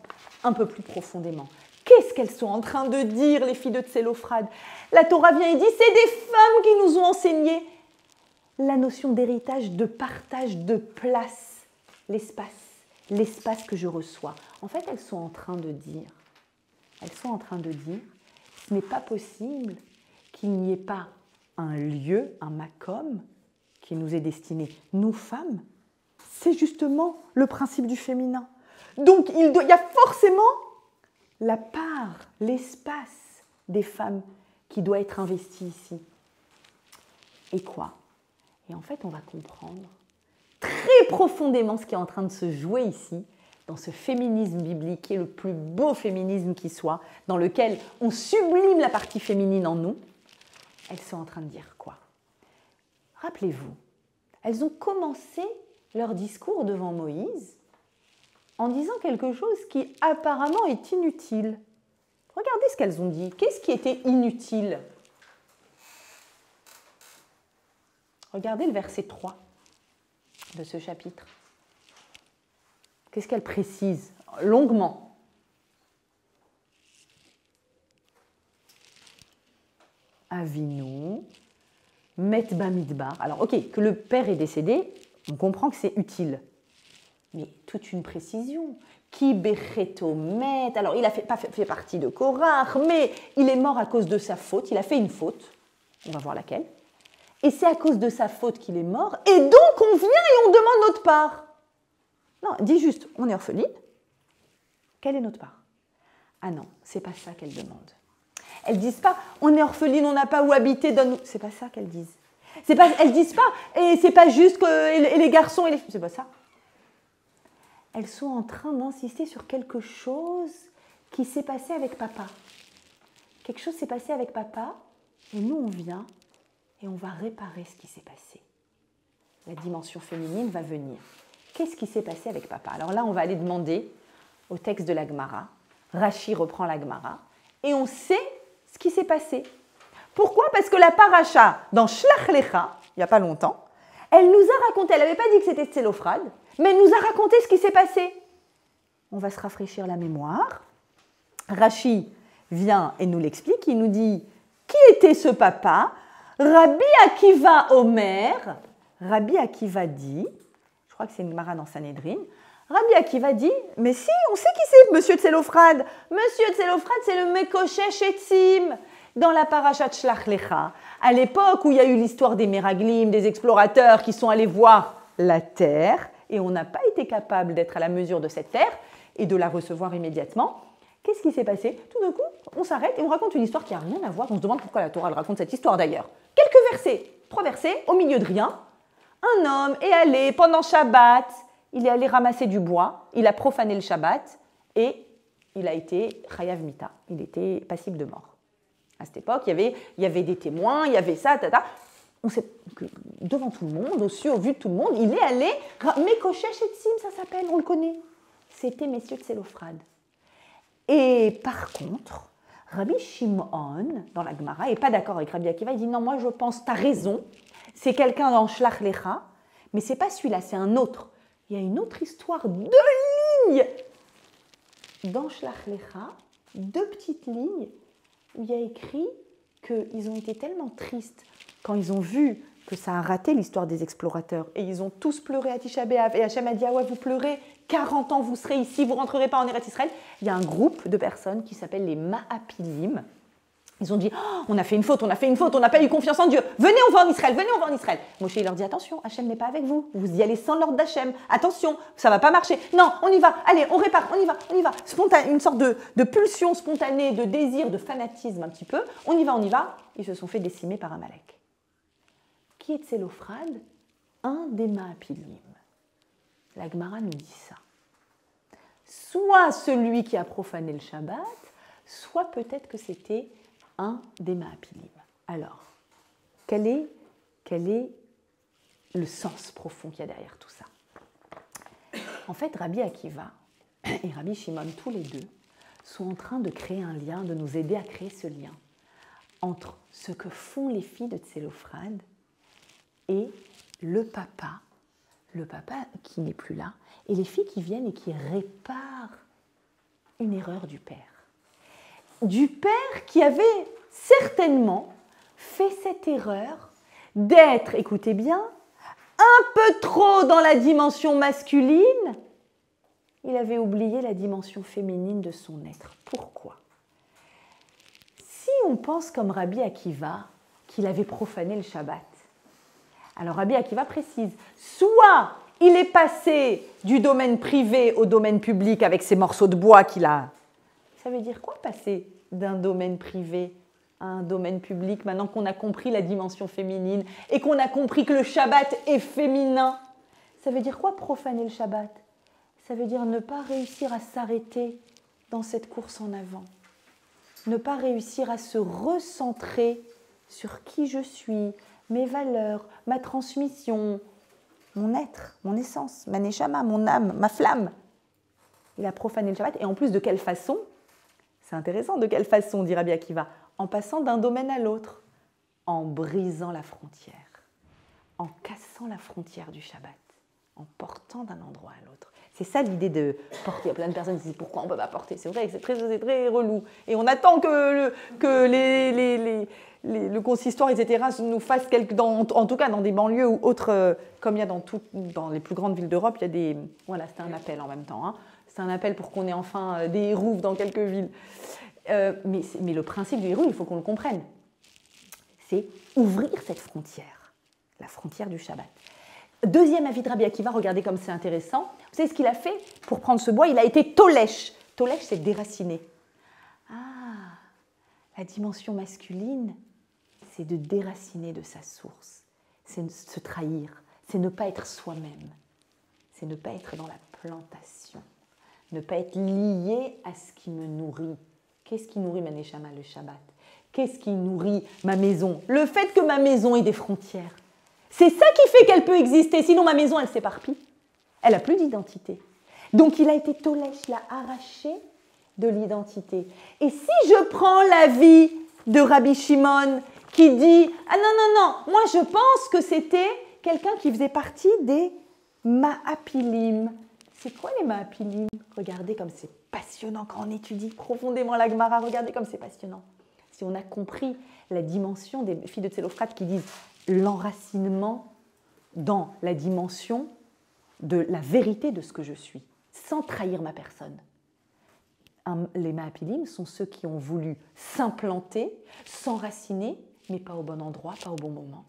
un peu plus profondément. Qu'est-ce qu'elles sont en train de dire, les filles de Tsélophrad? La Torah vient et dit, c'est des femmes qui nous ont enseigné la notion d'héritage, de partage, de place, l'espace que je reçois. En fait, elles sont en train de dire, ce n'est pas possible qu'il n'y ait pas un lieu, un makom, qui nous est destiné, nous femmes. C'est justement le principe du féminin. Donc, il y a forcément la part, l'espace des femmes qui doit être investi ici. Et quoi? Et en fait, on va comprendre très profondément ce qui est en train de se jouer ici, dans ce féminisme biblique, qui est le plus beau féminisme qui soit, dans lequel on sublime la partie féminine en nous. Elles sont en train de dire quoi? Rappelez-vous, elles ont commencé leur discours devant Moïse en disant quelque chose qui apparemment est inutile. Regardez ce qu'elles ont dit. Qu'est-ce qui était inutile? Regardez le verset 3 de ce chapitre. Qu'est-ce qu'elle précise longuement? Avinu, Met Bamidbar. Alors, ok, que le père est décédé, on comprend que c'est utile. Mais toute une précision. Qui Becheto Met. Alors, il a fait partie de Korach, mais il est mort à cause de sa faute. Il a fait une faute. On va voir laquelle. Et c'est à cause de sa faute qu'il est mort. Et donc, on vient et on demande notre part. Non, dis juste, on est orpheline. Quelle est notre part? Ah non, c'est pas ça qu'elle demande. Elles disent pas, on est orpheline, on n'a pas où habiter, donne-nous. C'est pas ça qu'elles disent. Elles disent pas, et c'est pas juste que les garçons et les filles. C'est pas ça. Elles sont en train d'insister sur quelque chose qui s'est passé avec papa. Quelque chose s'est passé avec papa, et nous on vient et on va réparer ce qui s'est passé. La dimension féminine va venir. Qu'est-ce qui s'est passé avec papa? Alors là, on va aller demander au texte de la Gemara. Rashi reprend la Gemara, et on sait ce qui s'est passé. Pourquoi? Parce que la paracha, dans Shlach Lecha, il n'y a pas longtemps, elle nous a raconté, elle n'avait pas dit que c'était Tsélophrad, mais elle nous a raconté ce qui s'est passé. On va se rafraîchir la mémoire. Rashi vient et nous l'explique, il nous dit qui était ce papa? Rabbi Akiva Omer. Rabbi Akiva dit, je crois que c'est une Gemara dans Sanhedrin, Rabbi Akiva dit, mais si, on sait qui c'est, Monsieur Tsélophrad. Monsieur Tsélophrad, c'est le Mekoshesh Etzim, dans la parashat Shlach Lecha. À l'époque où il y a eu l'histoire des Meraglim, des explorateurs qui sont allés voir la terre, et on n'a pas été capable d'être à la mesure de cette terre et de la recevoir immédiatement. Qu'est-ce qui s'est passé? Tout d'un coup, on s'arrête et on raconte une histoire qui n'a rien à voir. On se demande pourquoi la Torah elle raconte cette histoire d'ailleurs. Quelques versets, 3 versets, au milieu de rien. Un homme est allé pendant Shabbat, il est allé ramasser du bois, il a profané le Shabbat et il a été chayav mita, il était passible de mort. À cette époque, il y avait des témoins, il y avait ça, tata. On sait que devant tout le monde, au vu de tout le monde, il est allé, Mekoshesh et Tzim, ça s'appelle, on le connaît. C'était messieurs de Tselophrad. Et par contre, Rabbi Shimon, dans la Gemara, n'est pas d'accord avec Rabbi Akiva, il dit non, moi je pense, tu as raison, c'est quelqu'un dans Shlach Lecha, mais ce n'est pas celui-là, c'est un autre. Il y a une autre histoire, 2 lignes dans Shlach Lecha, 2 petites lignes, où il y a écrit qu'ils ont été tellement tristes quand ils ont vu que ça a raté l'histoire des explorateurs, et ils ont tous pleuré à Tisha B'Av, et Hachem a dit, ah ouais, vous pleurez, 40 ans vous serez ici, vous ne rentrerez pas en Eretz Israël. Il y a un groupe de personnes qui s'appelle les Ma'apilim. Ils ont dit, oh, on a fait une faute, on n'a pas eu confiance en Dieu. Venez, on va en Israël, venez, on va en Israël. Moshe, il leur dit, attention, Hachem n'est pas avec vous. Vous y allez sans l'ordre d'Hachem. Attention, ça ne va pas marcher. Non, on y va, allez, on répare, on y va, on y va. Une sorte de pulsion spontanée, de désir, de fanatisme un petit peu. On y va, on y va. Ils se sont fait décimer par Amalek. Qui est Tselophrad? Un des Ma'apilim. La Gemara nous dit ça. Soit celui qui a profané le Shabbat, soit peut-être que c'était un des Ma'apilim. Alors, quel est le sens profond qu'il y a derrière tout ça? En fait, Rabbi Akiva et Rabbi Shimon, tous les deux, sont en train de créer un lien, de nous aider à créer ce lien entre ce que font les filles de Tselophrad et le papa qui n'est plus là, et les filles qui viennent et qui réparent une erreur du père. Du père qui avait certainement fait cette erreur d'être, écoutez bien, un peu trop dans la dimension masculine. Il avait oublié la dimension féminine de son être. Pourquoi? Si on pense comme Rabbi Akiva, qu'il avait profané le Shabbat, alors Rabbi Akiva précise, soit il est passé du domaine privé au domaine public avec ces morceaux de bois qu'il a. Ça veut dire quoi passer d'un domaine privé à un domaine public maintenant qu'on a compris la dimension féminine et qu'on a compris que le Shabbat est féminin? Ça veut dire quoi profaner le Shabbat? Ça veut dire ne pas réussir à s'arrêter dans cette course en avant. Ne pas réussir à se recentrer sur qui je suis, mes valeurs, ma transmission, mon être, mon essence, ma neshama, mon âme, ma flamme. Il a profané le Shabbat. Et en plus, de quelle façon? C'est intéressant, de quelle façon, dit Rabbi Akiva? En passant d'un domaine à l'autre, en brisant la frontière, en cassant la frontière du Shabbat, en portant d'un endroit à l'autre. C'est ça l'idée de porter. Il y a plein de personnes qui disent pourquoi on ne peut pas porter. C'est vrai que c'est très relou. Et on attend que le consistoire, etc., nous fassent, en tout cas dans des banlieues ou autres, comme il y a dans les plus grandes villes d'Europe, il y a des... Voilà, c'est un appel en même temps. Hein. C'est un appel pour qu'on ait enfin des hérouves dans quelques villes. Mais le principe du héros, il faut qu'on le comprenne. C'est ouvrir cette frontière, la frontière du Shabbat. Deuxième avis de Rabbi Akiva, regardez comme c'est intéressant. Vous savez ce qu'il a fait pour prendre ce bois? Il a été tolèche. Tolèche, c'est déraciner. Ah, la dimension masculine, c'est de déraciner de sa source. C'est se trahir. C'est ne pas être soi-même. C'est ne pas être dans la plantation. Ne pas être lié à ce qui me nourrit. Qu'est-ce qui nourrit ma neshama, le Shabbat? Qu'est-ce qui nourrit ma maison? Le fait que ma maison ait des frontières. C'est ça qui fait qu'elle peut exister. Sinon, ma maison, elle s'éparpille. Elle n'a plus d'identité. Donc, il a été tolèche, il l'a arraché de l'identité. Et si je prends l'avis de Rabbi Shimon qui dit « Ah non, moi je pense que c'était quelqu'un qui faisait partie des Ma'apilim ». C'est quoi les Ma'apilim? Regardez comme c'est passionnant quand on étudie profondément la Gemara. Regardez comme c'est passionnant. Si on a compris la dimension des filles de Tselophrad qui disent l'enracinement dans la dimension de la vérité de ce que je suis, sans trahir ma personne. Les Ma'apilim sont ceux qui ont voulu s'implanter, s'enraciner, mais pas au bon endroit, pas au bon moment.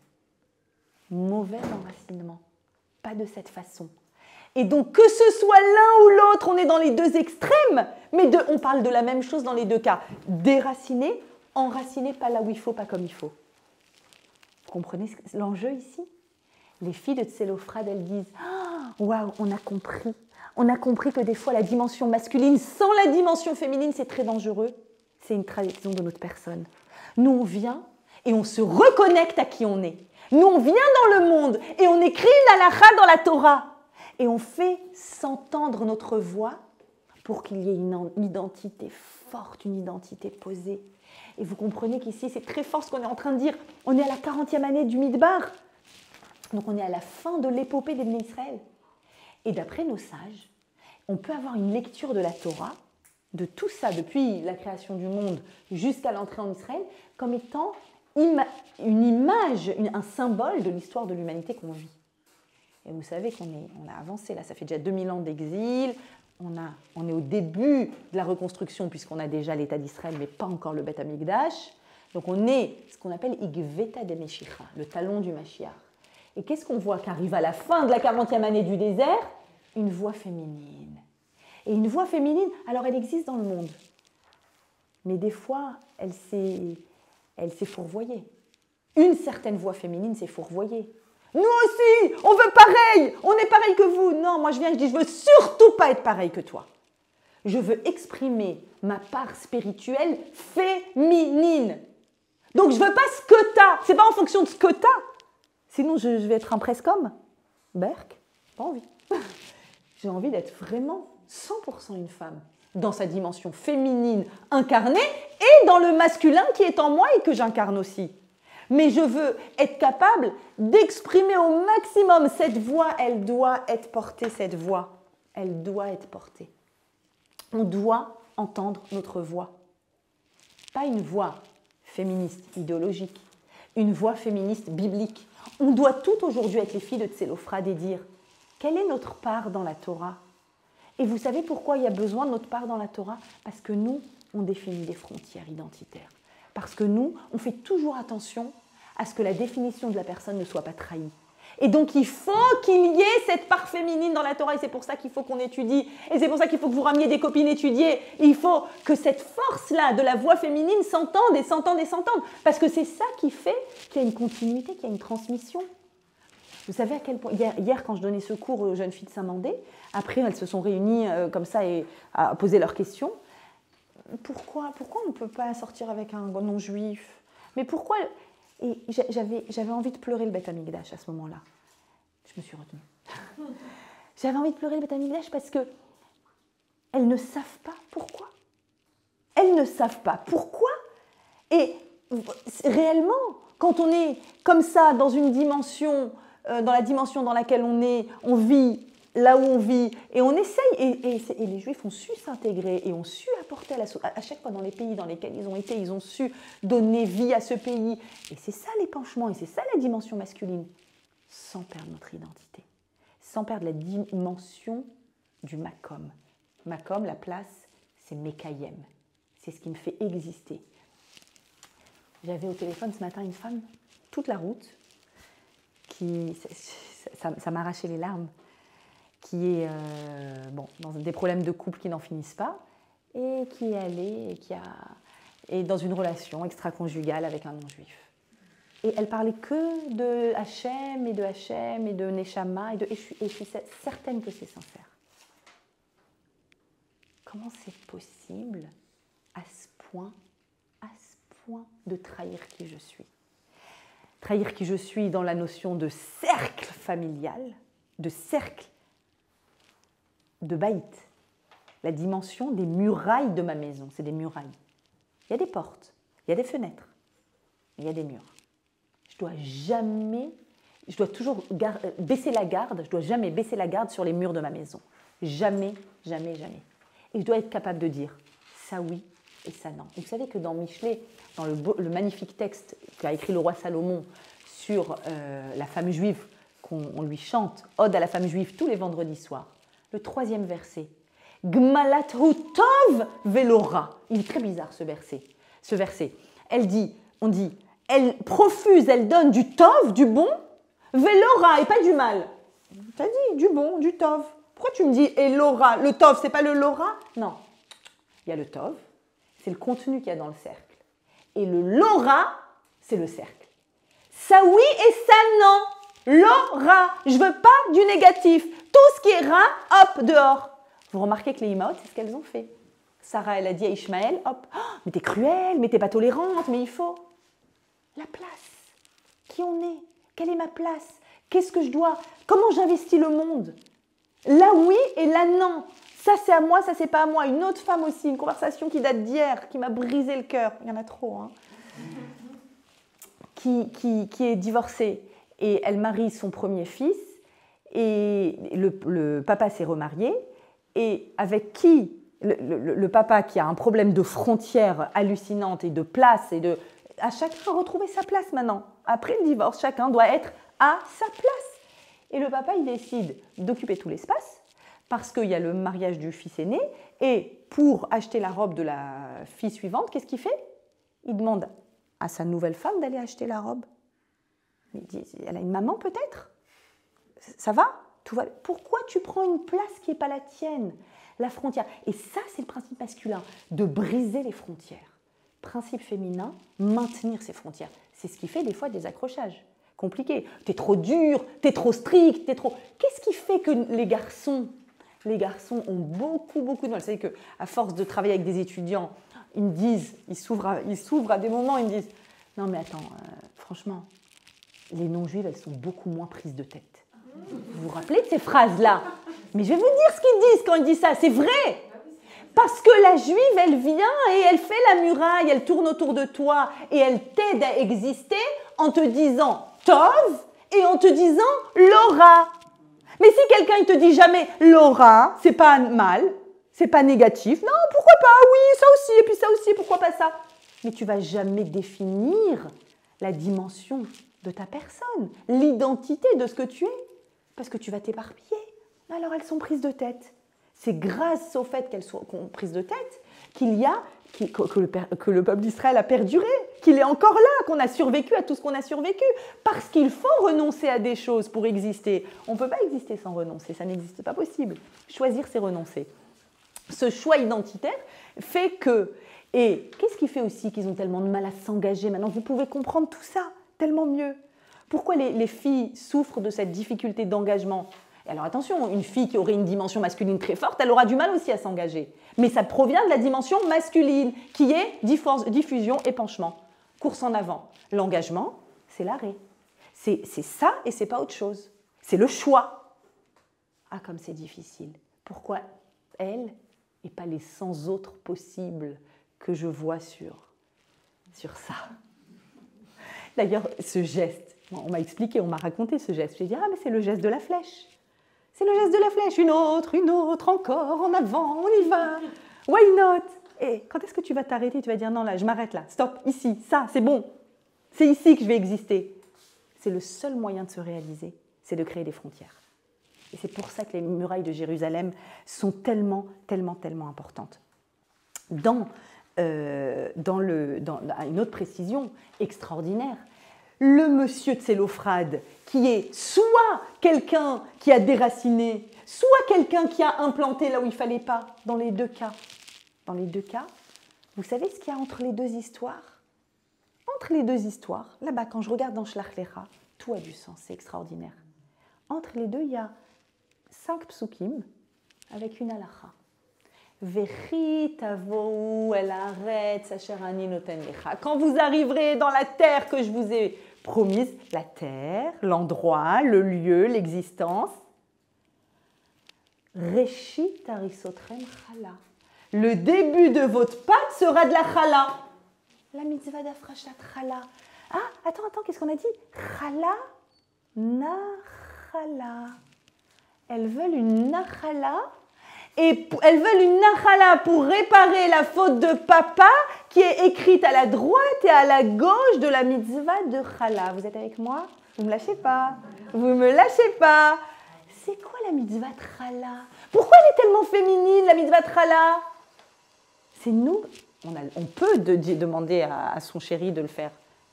Mauvais enracinement. pas de cette façon. Et donc, que ce soit l'un ou l'autre, on est dans les deux extrêmes, mais on parle de la même chose dans les deux cas. Déraciner, enraciner, pas là où il faut, pas comme il faut. Vous comprenez l'enjeu ici? Les filles de Tselophrade, elles disent « Waouh, on a compris. On a compris que des fois, la dimension masculine sans la dimension féminine, c'est très dangereux. C'est une trahison de notre personne. Nous, on vient et on se reconnecte à qui on est. Nous, on vient dans le monde et on écrit la halakha dans la Torah. Et on fait s'entendre notre voix pour qu'il y ait une identité forte, une identité posée. Et vous comprenez qu'ici, c'est très fort ce qu'on est en train de dire. On est à la 40e année du Midbar. Donc on est à la fin de l'épopée des Bnei Israël. Et d'après nos sages, on peut avoir une lecture de la Torah, de tout ça, depuis la création du monde jusqu'à l'entrée en Israël, comme étant une image, un symbole de l'histoire de l'humanité qu'on vit. Et vous savez qu'on a avancé, là, ça fait déjà 2000 ans d'exil, on est au début de la reconstruction, puisqu'on a déjà l'État d'Israël, mais pas encore le Beth Amikdash. Donc on est ce qu'on appelle Igveta de Meshicha, le talon du Mashiach. Et qu'est-ce qu'on voit qu'arrive à la fin de la 40e année du désert? Une voix féminine. Et une voix féminine, alors elle existe dans le monde, mais des fois, elle s'est fourvoyée. Une certaine voix féminine s'est fourvoyée. Nous aussi, on veut pareil, on est pareil que vous. Non, moi je viens, je dis, je veux surtout pas être pareil que toi. Je veux exprimer ma part spirituelle féminine. Donc je veux pas ce que t'as, c'est pas en fonction de ce que t'as. Sinon je vais être un presque-homme. Berk, pas envie. J'ai envie d'être vraiment 100% une femme, dans sa dimension féminine incarnée et dans le masculin qui est en moi et que j'incarne aussi. Mais je veux être capable d'exprimer au maximum cette voix, elle doit être portée, cette voix. Elle doit être portée. On doit entendre notre voix. Pas une voix féministe idéologique, une voix féministe biblique. On doit tout aujourd'hui être les filles de Tselophrade et dire quelle est notre part dans la Torah? Et vous savez pourquoi il y a besoin de notre part dans la Torah? Parce que nous, on définit des frontières identitaires. Parce que nous, on fait toujours attention à ce que la définition de la personne ne soit pas trahie. Et donc, il faut qu'il y ait cette part féminine dans la Torah, et c'est pour ça qu'il faut qu'on étudie, et c'est pour ça qu'il faut que vous rameniez des copines étudier. Il faut que cette force-là de la voix féminine s'entende et s'entende et s'entende, parce que c'est ça qui fait qu'il y a une continuité, qu'il y a une transmission. Vous savez à quel point, hier quand je donnais ce cours aux jeunes filles de Saint-Mandé, après elles se sont réunies comme ça et à poser leurs questions. Pourquoi on ne peut pas sortir avec un non-juif? Mais pourquoi? Et j'avais envie de pleurer le Beth Amikdash à ce moment-là. Je me suis retenue. J'avais envie de pleurer le Beth Amikdash parce que elles ne savent pas pourquoi. Elles ne savent pas pourquoi. Et réellement, quand on est comme ça dans une dimension, dans la dimension dans laquelle on vit là où on vit, et on essaye, et les Juifs ont su s'intégrer, et ont su apporter à chaque fois dans les pays dans lesquels ils ont été, ils ont su donner vie à ce pays. Et c'est ça l'épanchement, et c'est ça la dimension masculine, sans perdre notre identité, sans perdre la dimension du Makom. Makom, la place, c'est Mekayem, c'est ce qui me fait exister. J'avais au téléphone ce matin une femme, toute la route, ça m'arrachait les larmes, qui est dans des problèmes de couple qui n'en finissent pas, et qui est allée et qui est dans une relation extra-conjugale avec un non-juif. Et elle parlait que de Hachem et de Neshama, et je suis certaine que c'est sincère. Comment c'est possible à ce point de trahir qui je suis? Trahir qui je suis dans la notion de cercle familial, de cercle de baït, la dimension des murailles de ma maison, c'est des murailles. Il y a des portes, il y a des fenêtres, il y a des murs. Je dois toujours baisser la garde, je dois jamais baisser la garde sur les murs de ma maison. Jamais, jamais, jamais. Et je dois être capable de dire ça oui et ça non. Et vous savez que dans Michelet, dans le magnifique texte qu'a écrit le roi Salomon sur la femme juive qu'on lui chante, Ode à la femme juive tous les vendredis soirs, le 3e verset, Gmalathu tov velora. Il est très bizarre ce verset. On dit, elle profuse, elle donne du tov, du bon, velora et pas du mal. T'as dit du bon, du tov. Pourquoi tu me dis et Laura? Le tov, c'est pas le Laura? Non. Il y a le tov, c'est le contenu qu'il y a dans le cercle. Et le Laura, c'est le cercle. Ça oui et ça non. Laura, je veux pas du négatif. Tout ce qui est ra, hop, dehors. Vous remarquez que les imaot, c'est ce qu'elles ont fait. Sarah, elle a dit à Ishmaël, hop, oh, mais t'es cruelle, mais t'es pas tolérante, mais il faut la place. Qui on est? Quelle est ma place? Qu'est-ce que je dois? Comment j'investis le monde? Là oui et là non. Ça c'est à moi, ça c'est pas à moi. Une autre femme aussi, une conversation qui date d'hier, qui m'a brisé le cœur. Il y en a trop, hein. Qui est divorcée et elle marie son premier fils et le papa s'est remarié et avec qui le papa qui a un problème de frontières hallucinante et de place et de à chacun retrouver sa place maintenant. Après le divorce, chacun doit être à sa place. Et le papa, il décide d'occuper tout l'espace parce qu'il y a le mariage du fils aîné et pour acheter la robe de la fille suivante, qu'est-ce qu'il fait? Il demande à sa nouvelle femme d'aller acheter la robe. Il dit, elle a une maman peut-être? Ça va? Tout va? Pourquoi tu prends une place qui n'est pas la tienne? La frontière. Et ça, c'est le principe masculin, de briser les frontières. Principe féminin, maintenir ses frontières. C'est ce qui fait des fois des accrochages compliqués. T'es trop dur, t'es trop strict, t'es trop... Qu'est-ce qui fait que les garçons ont beaucoup de mal? Vous savez qu'à force de travailler avec des étudiants, ils me disent, ils s'ouvrent à des moments, ils me disent « Non mais attends, franchement, les non-juives, elles sont beaucoup moins prises de tête. » Vous vous rappelez de ces phrases-là? Mais je vais vous dire ce qu'ils disent quand ils disent ça, c'est vrai. Parce que la juive, elle vient et elle fait la muraille, elle tourne autour de toi et elle t'aide à exister en te disant Tov et en te disant Laura. Mais si quelqu'un il te dit jamais Laura, c'est pas mal, c'est pas négatif, non, pourquoi pas, oui, ça aussi, et puis ça aussi, pourquoi pas ça? Mais tu vas jamais définir la dimension de ta personne, l'identité de ce que tu es, parce que tu vas t'éparpiller. Alors elles sont prises de tête. C'est grâce au fait qu'elles soient prises de tête que le peuple d'Israël a perduré, qu'il est encore là, qu'on a survécu à tout ce qu'on a survécu. Parce qu'il faut renoncer à des choses pour exister. On ne peut pas exister sans renoncer, ça n'existe pas possible. Choisir, c'est renoncer. Ce choix identitaire fait que... Et qu'est-ce qui fait aussi qu'ils ont tellement de mal à s'engager? Maintenant, vous pouvez comprendre tout ça tellement mieux. Pourquoi les filles souffrent de cette difficulté d'engagement? Alors attention, une fille qui aurait une dimension masculine très forte, elle aura du mal aussi à s'engager. Mais ça provient de la dimension masculine, qui est diffusion, épanchement, course en avant. L'engagement, c'est l'arrêt. C'est ça et c'est pas autre chose. C'est le choix. Ah, comme c'est difficile. Pourquoi elle et pas les 100 autres possibles que je vois sur ça? D'ailleurs, ce geste, on m'a expliqué, on m'a raconté ce geste. J'ai dit, ah mais c'est le geste de la flèche. C'est le geste de la flèche, une autre, encore, en avant, on y va, why not? Et quand est-ce que tu vas t'arrêter? Tu vas dire non, là, je m'arrête là, stop, ici, ça, c'est bon, c'est ici que je vais exister. C'est le seul moyen de se réaliser, c'est de créer des frontières. Et c'est pour ça que les murailles de Jérusalem sont tellement importantes. Dans une autre précision extraordinaire, le monsieur de Tsélophrade, qui est soit quelqu'un qui a déraciné, soit quelqu'un qui a implanté là où il ne fallait pas, dans les deux cas. Dans les deux cas, vous savez ce qu'il y a entre les deux histoires? Entre les deux histoires, là-bas, quand je regarde dans Shlach Lecha, tout a du sens, c'est extraordinaire. Entre les deux, il y a 5 psukim avec une halacha. Quand vous arriverez dans la terre que je vous ai promise, la terre, l'endroit, le lieu, l'existence, Reshit harisotrem chala. Le début de votre pâte sera de la chala. La mitzvah d'afrashat chala. Ah, attends, qu'est-ce qu'on a dit? Chala, nachala. Elles veulent une nachala. Et elles veulent une nachala pour réparer la faute de papa qui est écrite à la droite et à la gauche de la mitzvah de chala. Vous êtes avec moi? Vous ne me lâchez pas. Vous me lâchez pas. C'est quoi la mitzvah de chala? Pourquoi elle est tellement féminine, la mitzvah de chala? C'est nous. On peut demander à son chéri de le faire.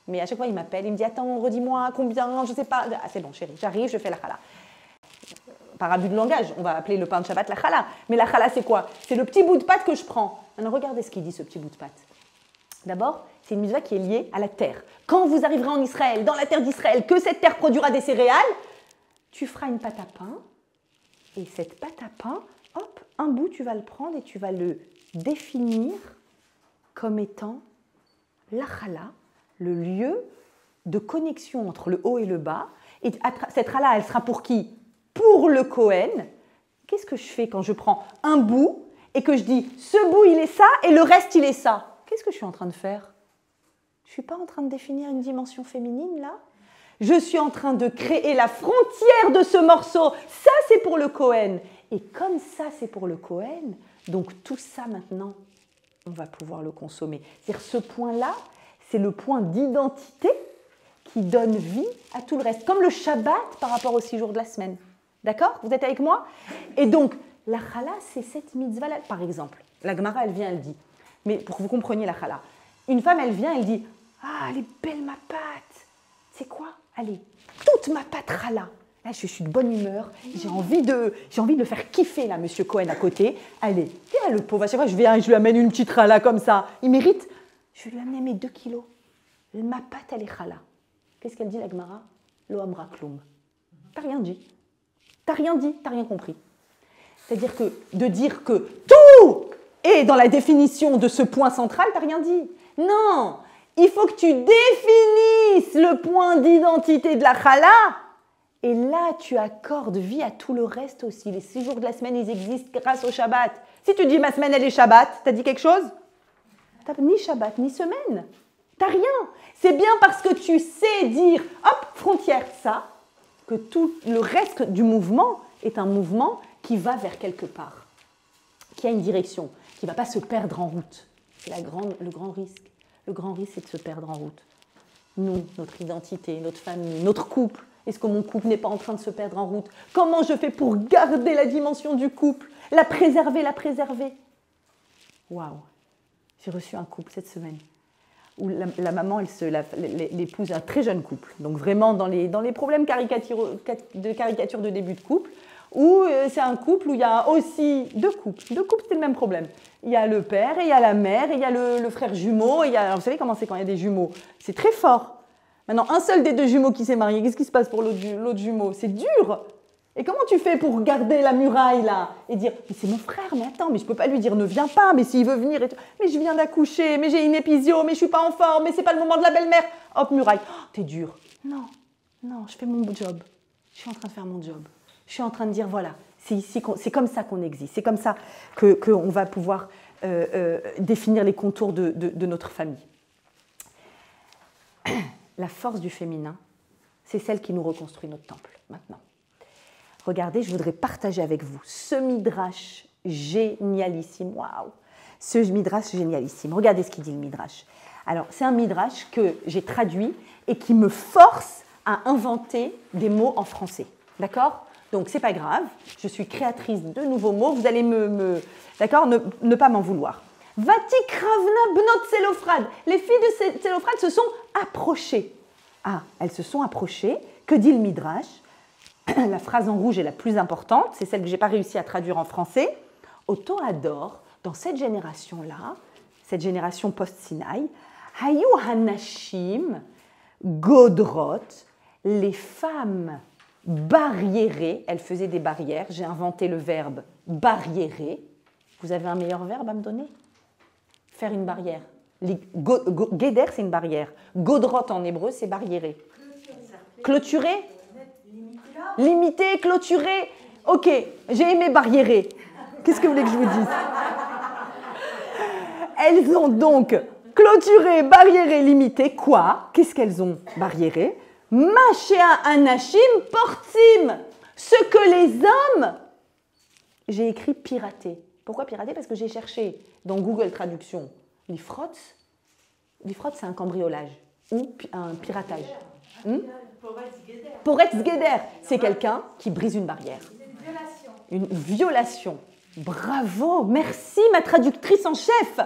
Mais à chaque fois, il m'appelle, il me dit « Attends, redis-moi combien, je ne sais pas. » Ah, c'est bon, chéri, j'arrive, je fais la chala. par abus de langage, on va appeler le pain de Shabbat la challah. Mais la challah, c'est quoi? C'est le petit bout de pâte que je prends. Maintenant, regardez ce qu'il dit, ce petit bout de pâte. D'abord, c'est une mitzvah qui est liée à la terre. Quand vous arriverez en Israël, dans la terre d'Israël, que cette terre produira des céréales, tu feras une pâte à pain. Et cette pâte à pain, hop, un bout, tu vas le prendre et tu vas le définir comme étant la challah, le lieu de connexion entre le haut et le bas. Et cette challah, elle sera pour qui? Pour le Kohen. Qu'est-ce que je fais quand je prends un bout et que je dis ce bout il est ça et le reste il est ça? Qu'est-ce que je suis en train de faire? Je ne suis pas en train de définir une dimension féminine là? Je suis en train de créer la frontière de ce morceau. Ça c'est pour le Kohen. Et comme ça c'est pour le Kohen, donc tout ça maintenant, on va pouvoir le consommer. C'est-à-dire ce point-là, c'est le point d'identité qui donne vie à tout le reste. Comme le Shabbat par rapport aux 6 jours de la semaine. D'accord? Vous êtes avec moi? Et donc, la challah, c'est cette mitzvah-là. Par exemple, la Gemara, elle vient, elle dit, mais pour que vous compreniez la challah, une femme, elle vient, elle dit, ah, elle est belle ma pâte. C'est quoi? Allez, toute ma pâte challah. Là, je suis de bonne humeur, j'ai envie de le faire kiffer, là, monsieur Cohen à côté. Allez, viens, le pauvre, à chaque fois, je viens, je lui amène une petite challah comme ça. Il mérite. Je vais lui amener mes 2 kilos. Ma pâte, elle est challah. Qu'est-ce qu'elle dit, la Gemara? Lo amra kloum. T'as rien dit. T'as rien dit, t'as rien compris. C'est-à-dire que de dire que tout est dans la définition de ce point central, t'as rien dit. Non, il faut que tu définisses le point d'identité de la challah. Et là, tu accordes vie à tout le reste aussi. Les 6 jours de la semaine, ils existent grâce au Shabbat. Si tu dis ma semaine, elle est Shabbat, t'as dit quelque chose? T'as ni Shabbat, ni semaine. T'as rien. C'est bien parce que tu sais dire, hop, frontière, ça, que tout le reste du mouvement est un mouvement qui va vers quelque part, qui a une direction, qui ne va pas se perdre en route. C'est le grand risque. Le grand risque, c'est de se perdre en route. Nous, notre identité, notre famille, notre couple. Est-ce que mon couple n'est pas en train de se perdre en route? Comment je fais pour garder la dimension du couple? La préserver, la préserver. Waouh! J'ai reçu un couple cette semaine où la maman, l'épouse est un très jeune couple, donc vraiment dans les problèmes de caricature de début de couple, où c'est un couple où il y a aussi 2 couples. 2 couples, c'est le même problème. Il y a le père, et il y a la mère, et il y a le frère jumeau, et alors, vous savez comment c'est quand il y a des jumeaux? C'est très fort. Maintenant, un seul des 2 jumeaux qui s'est marié, qu'est-ce qui se passe pour l'autre jumeau? C'est dur. Et comment tu fais pour garder la muraille là et dire mais c'est mon frère, mais attends, mais je peux pas lui dire ne viens pas, mais s'il veut venir, mais je viens d'accoucher, mais j'ai une épisio, mais je suis pas en forme, mais c'est pas le moment de la belle-mère. Hop, muraille. Oh, t'es dur. Non, non, je fais mon job. Je suis en train de faire mon job. Je suis en train de dire voilà, c'est comme ça qu'on existe, c'est comme ça qu'on va pouvoir définir les contours de notre famille. La force du féminin, c'est celle qui nous reconstruit notre temple maintenant. Regardez, je voudrais partager avec vous ce midrash génialissime. Waouh! Ce midrash génialissime. Regardez ce qu'il dit le midrash. Alors, c'est un midrash que j'ai traduit et qui me force à inventer des mots en français. D'accord? Donc, c'est pas grave. Je suis créatrice de nouveaux mots. Vous allez d'accord, ne pas m'en vouloir. Vatikravna bnot Tselophrad. Les filles de Tselophrad se sont approchées. Ah, elles se sont approchées. Que dit le midrash? La phrase en rouge est la plus importante, c'est celle que je n'ai pas réussi à traduire en français. Au Torador, dans cette génération-là, cette génération post-Sinaï, Hayu Hanashim, Godrot, les femmes barriérées, elles faisaient des barrières, j'ai inventé le verbe barriérer. Vous avez un meilleur verbe à me donner? Faire une barrière. Geder, c'est une barrière. Godrot en hébreu, c'est barriérer. Clôturer? Limiter, clôturer. Ok, j'ai aimé barriérer. Qu'est-ce que vous voulez que je vous dise? Elles ont donc clôturé, barriéré, limité. Quoi? Qu'est-ce qu'elles ont barriéré? Machéa anashim portim. Ce que les hommes... J'ai écrit pirater. Pourquoi pirater? Parce que j'ai cherché dans Google Traduction l'ifrot. L'ifrot, c'est un cambriolage ou un piratage. Poretz Geder, c'est quelqu'un qui brise une barrière. Une violation. Bravo, merci ma traductrice en chef.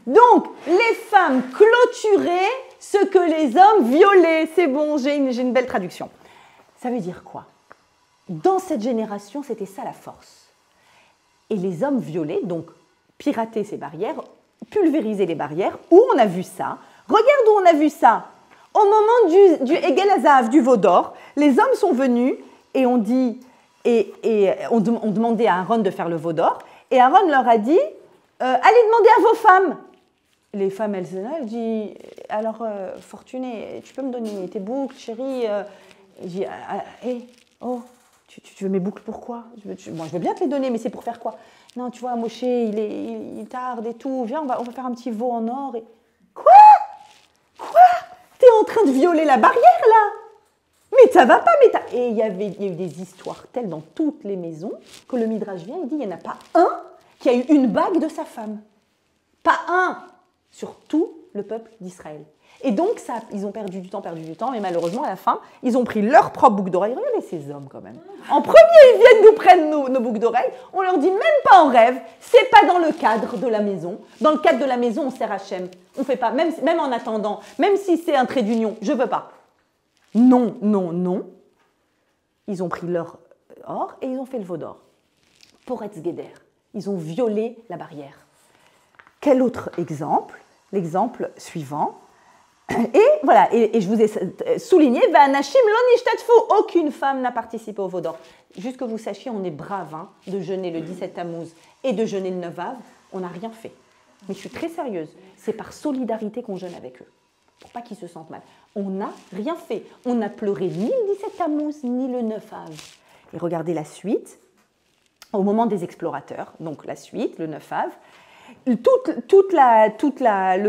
Donc, les femmes clôturaient ce que les hommes violaient. C'est bon, j'ai une belle traduction. Ça veut dire quoi? dans cette génération, c'était ça la force. Et les hommes violaient, donc pirater ces barrières, pulvériser les barrières. Où on a vu ça? Regarde où on a vu ça. Au moment du Egel Hazahav, du veau d'or, les hommes sont venus et on dit, on demandait à Aaron de faire le veau d'or, et Aaron leur a dit, allez demander à vos femmes. Les femmes, elles disent, alors, Fortuné, tu peux me donner tes boucles, chérie? Je dis, tu veux mes boucles pourquoi? Je veux bien te les donner, mais c'est pour faire quoi? Non, tu vois, Moshe, il tarde et tout. Viens, on va faire un petit veau en or. Et... Quoi? T'es en train de violer la barrière, là? Mais ça va pas, Et il y a eu des histoires telles dans toutes les maisons que le Midrash vient, il dit, il n'y en a pas un qui a eu une bague de sa femme. Pas un sur tout le peuple d'Israël. Et donc, ils ont perdu du temps, mais malheureusement, à la fin, ils ont pris leur propre boucle d'oreille. Regardez ces hommes, quand même. En premier, ils viennent nous prendre nos boucles d'oreille. On leur dit même pas en rêve, c'est pas dans le cadre de la maison. Dans le cadre de la maison, on sert Hachem. On fait pas, même en attendant, même si c'est un trait d'union, je veux pas. Non. Ils ont pris leur or et ils ont fait le veau d'or. Poretz Geder. Ils ont violé la barrière. Quel autre exemple? L'exemple suivant. Et voilà, et je vous ai souligné, Va'anashim lo nishtatfu, aucune femme n'a participé au veau d'or. Juste que vous sachiez, on est brave de jeûner le 17 Tammuz et de jeûner le 9 Av, on n'a rien fait. Mais je suis très sérieuse, c'est par solidarité qu'on jeûne avec eux, pour pas qu'ils se sentent mal. On n'a rien fait, on n'a pleuré ni le 17 Tammuz ni le 9 Av. Et regardez la suite, au moment des explorateurs, donc la suite, le 9 Av, le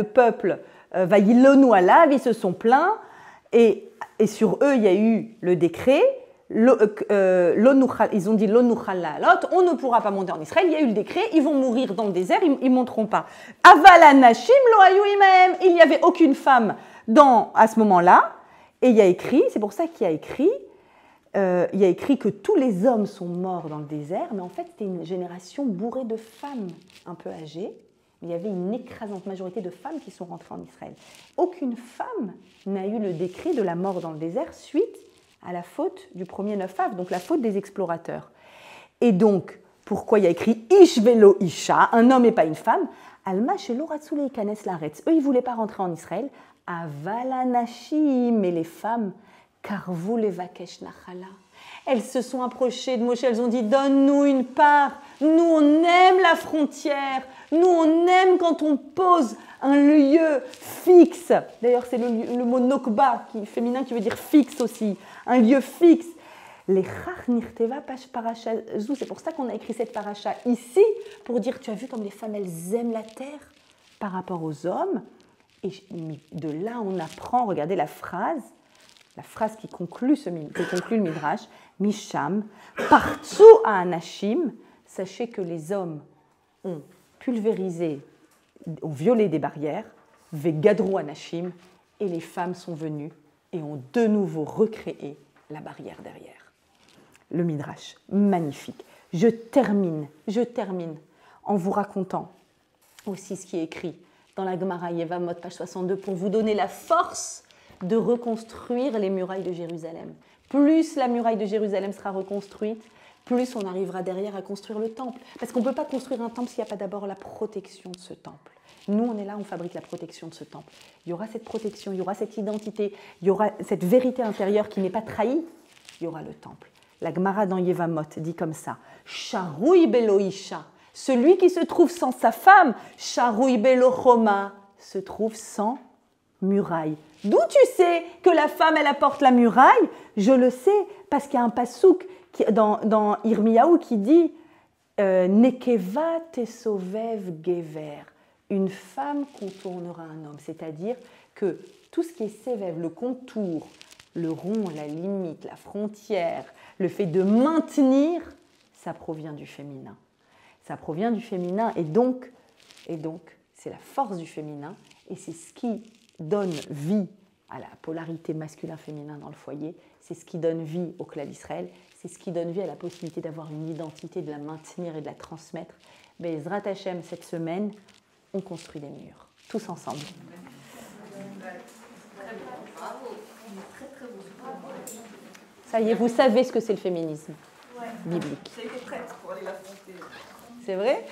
peuple Vayilonu alav, ils se sont plaints et sur eux il y a eu le décret. Ils ont dit l'onuchal la'alot, on ne pourra pas monter en Israël. Il y a eu le décret, ils vont mourir dans le désert, ils ne monteront pas. Aval anashim lo hayu imahem, il n'y avait aucune femme à ce moment-là. Et il y a écrit, c'est pour ça qu'il y a écrit que tous les hommes sont morts dans le désert, mais en fait c'était une génération bourrée de femmes un peu âgées. Il y avait une écrasante majorité de femmes qui sont rentrées en Israël. Aucune femme n'a eu le décret de la mort dans le désert suite à la faute du premier 9 Av, donc la faute des explorateurs. Et donc, pourquoi il y a écrit « Ish velo isha », un homme et pas une femme, « Alma shelo ratzu leikanes laaretz ». Eux, ils ne voulaient pas rentrer en Israël. « Aval anashim » mais les femmes « Karvu levakesh nachala ». Elles se sont approchées de Moshe, elles ont dit « Donne-nous une part, nous on aime la frontière ». Nous, on aime quand on pose un lieu fixe. D'ailleurs, c'est le mot nokba, féminin, qui veut dire fixe aussi. Un lieu fixe. Les chach nirteva paracha zou. C'est pour ça qu'on a écrit cette paracha ici, pour dire, tu as vu comme les femmes, elles aiment la terre par rapport aux hommes. Et de là, on apprend, regardez la phrase qui conclut le Midrash, Misham, partsu à Anashim, sachez que les hommes ont pulvérisé, ont violé des barrières, vegadrou anashim, et les femmes sont venues et ont de nouveau recréé la barrière derrière. Le Midrash, magnifique. Je termine en vous racontant aussi ce qui est écrit dans la Gemara Yevamot, page 62, pour vous donner la force de reconstruire les murailles de Jérusalem. Plus la muraille de Jérusalem sera reconstruite, plus on arrivera derrière à construire le temple. Parce qu'on ne peut pas construire un temple s'il n'y a pas d'abord la protection de ce temple. Nous, on est là, on fabrique la protection de ce temple. Il y aura cette protection, il y aura cette identité, il y aura cette vérité intérieure qui n'est pas trahie, il y aura le temple. La Gemara dans Yevamot dit comme ça, « Sharoui beloisha » celui qui se trouve sans sa femme, « Sharoui belochoma » se trouve sans muraille. D'où tu sais que la femme, elle apporte la muraille? Je le sais, parce qu'il y a un pasouk dans Irmiyahu qui dit Nekeva tesovev gever, une femme contournera un homme, c'est-à-dire que tout ce qui est sévev, le contour, le rond, la limite, la frontière, le fait de maintenir, ça provient du féminin. Ça provient du féminin et donc c'est la force du féminin et c'est ce qui donne vie à la polarité masculin-féminin dans le foyer, c'est ce qui donne vie au clan d'Israël, c'est ce qui donne vie à la possibilité d'avoir une identité, de la maintenir et de la transmettre. Bezrat Hashem, cette semaine, on construit des murs, tous ensemble. Ça y est, vous savez ce que c'est le féminisme. biblique. J'ai été prête pour aller l'affronter. C'est vrai?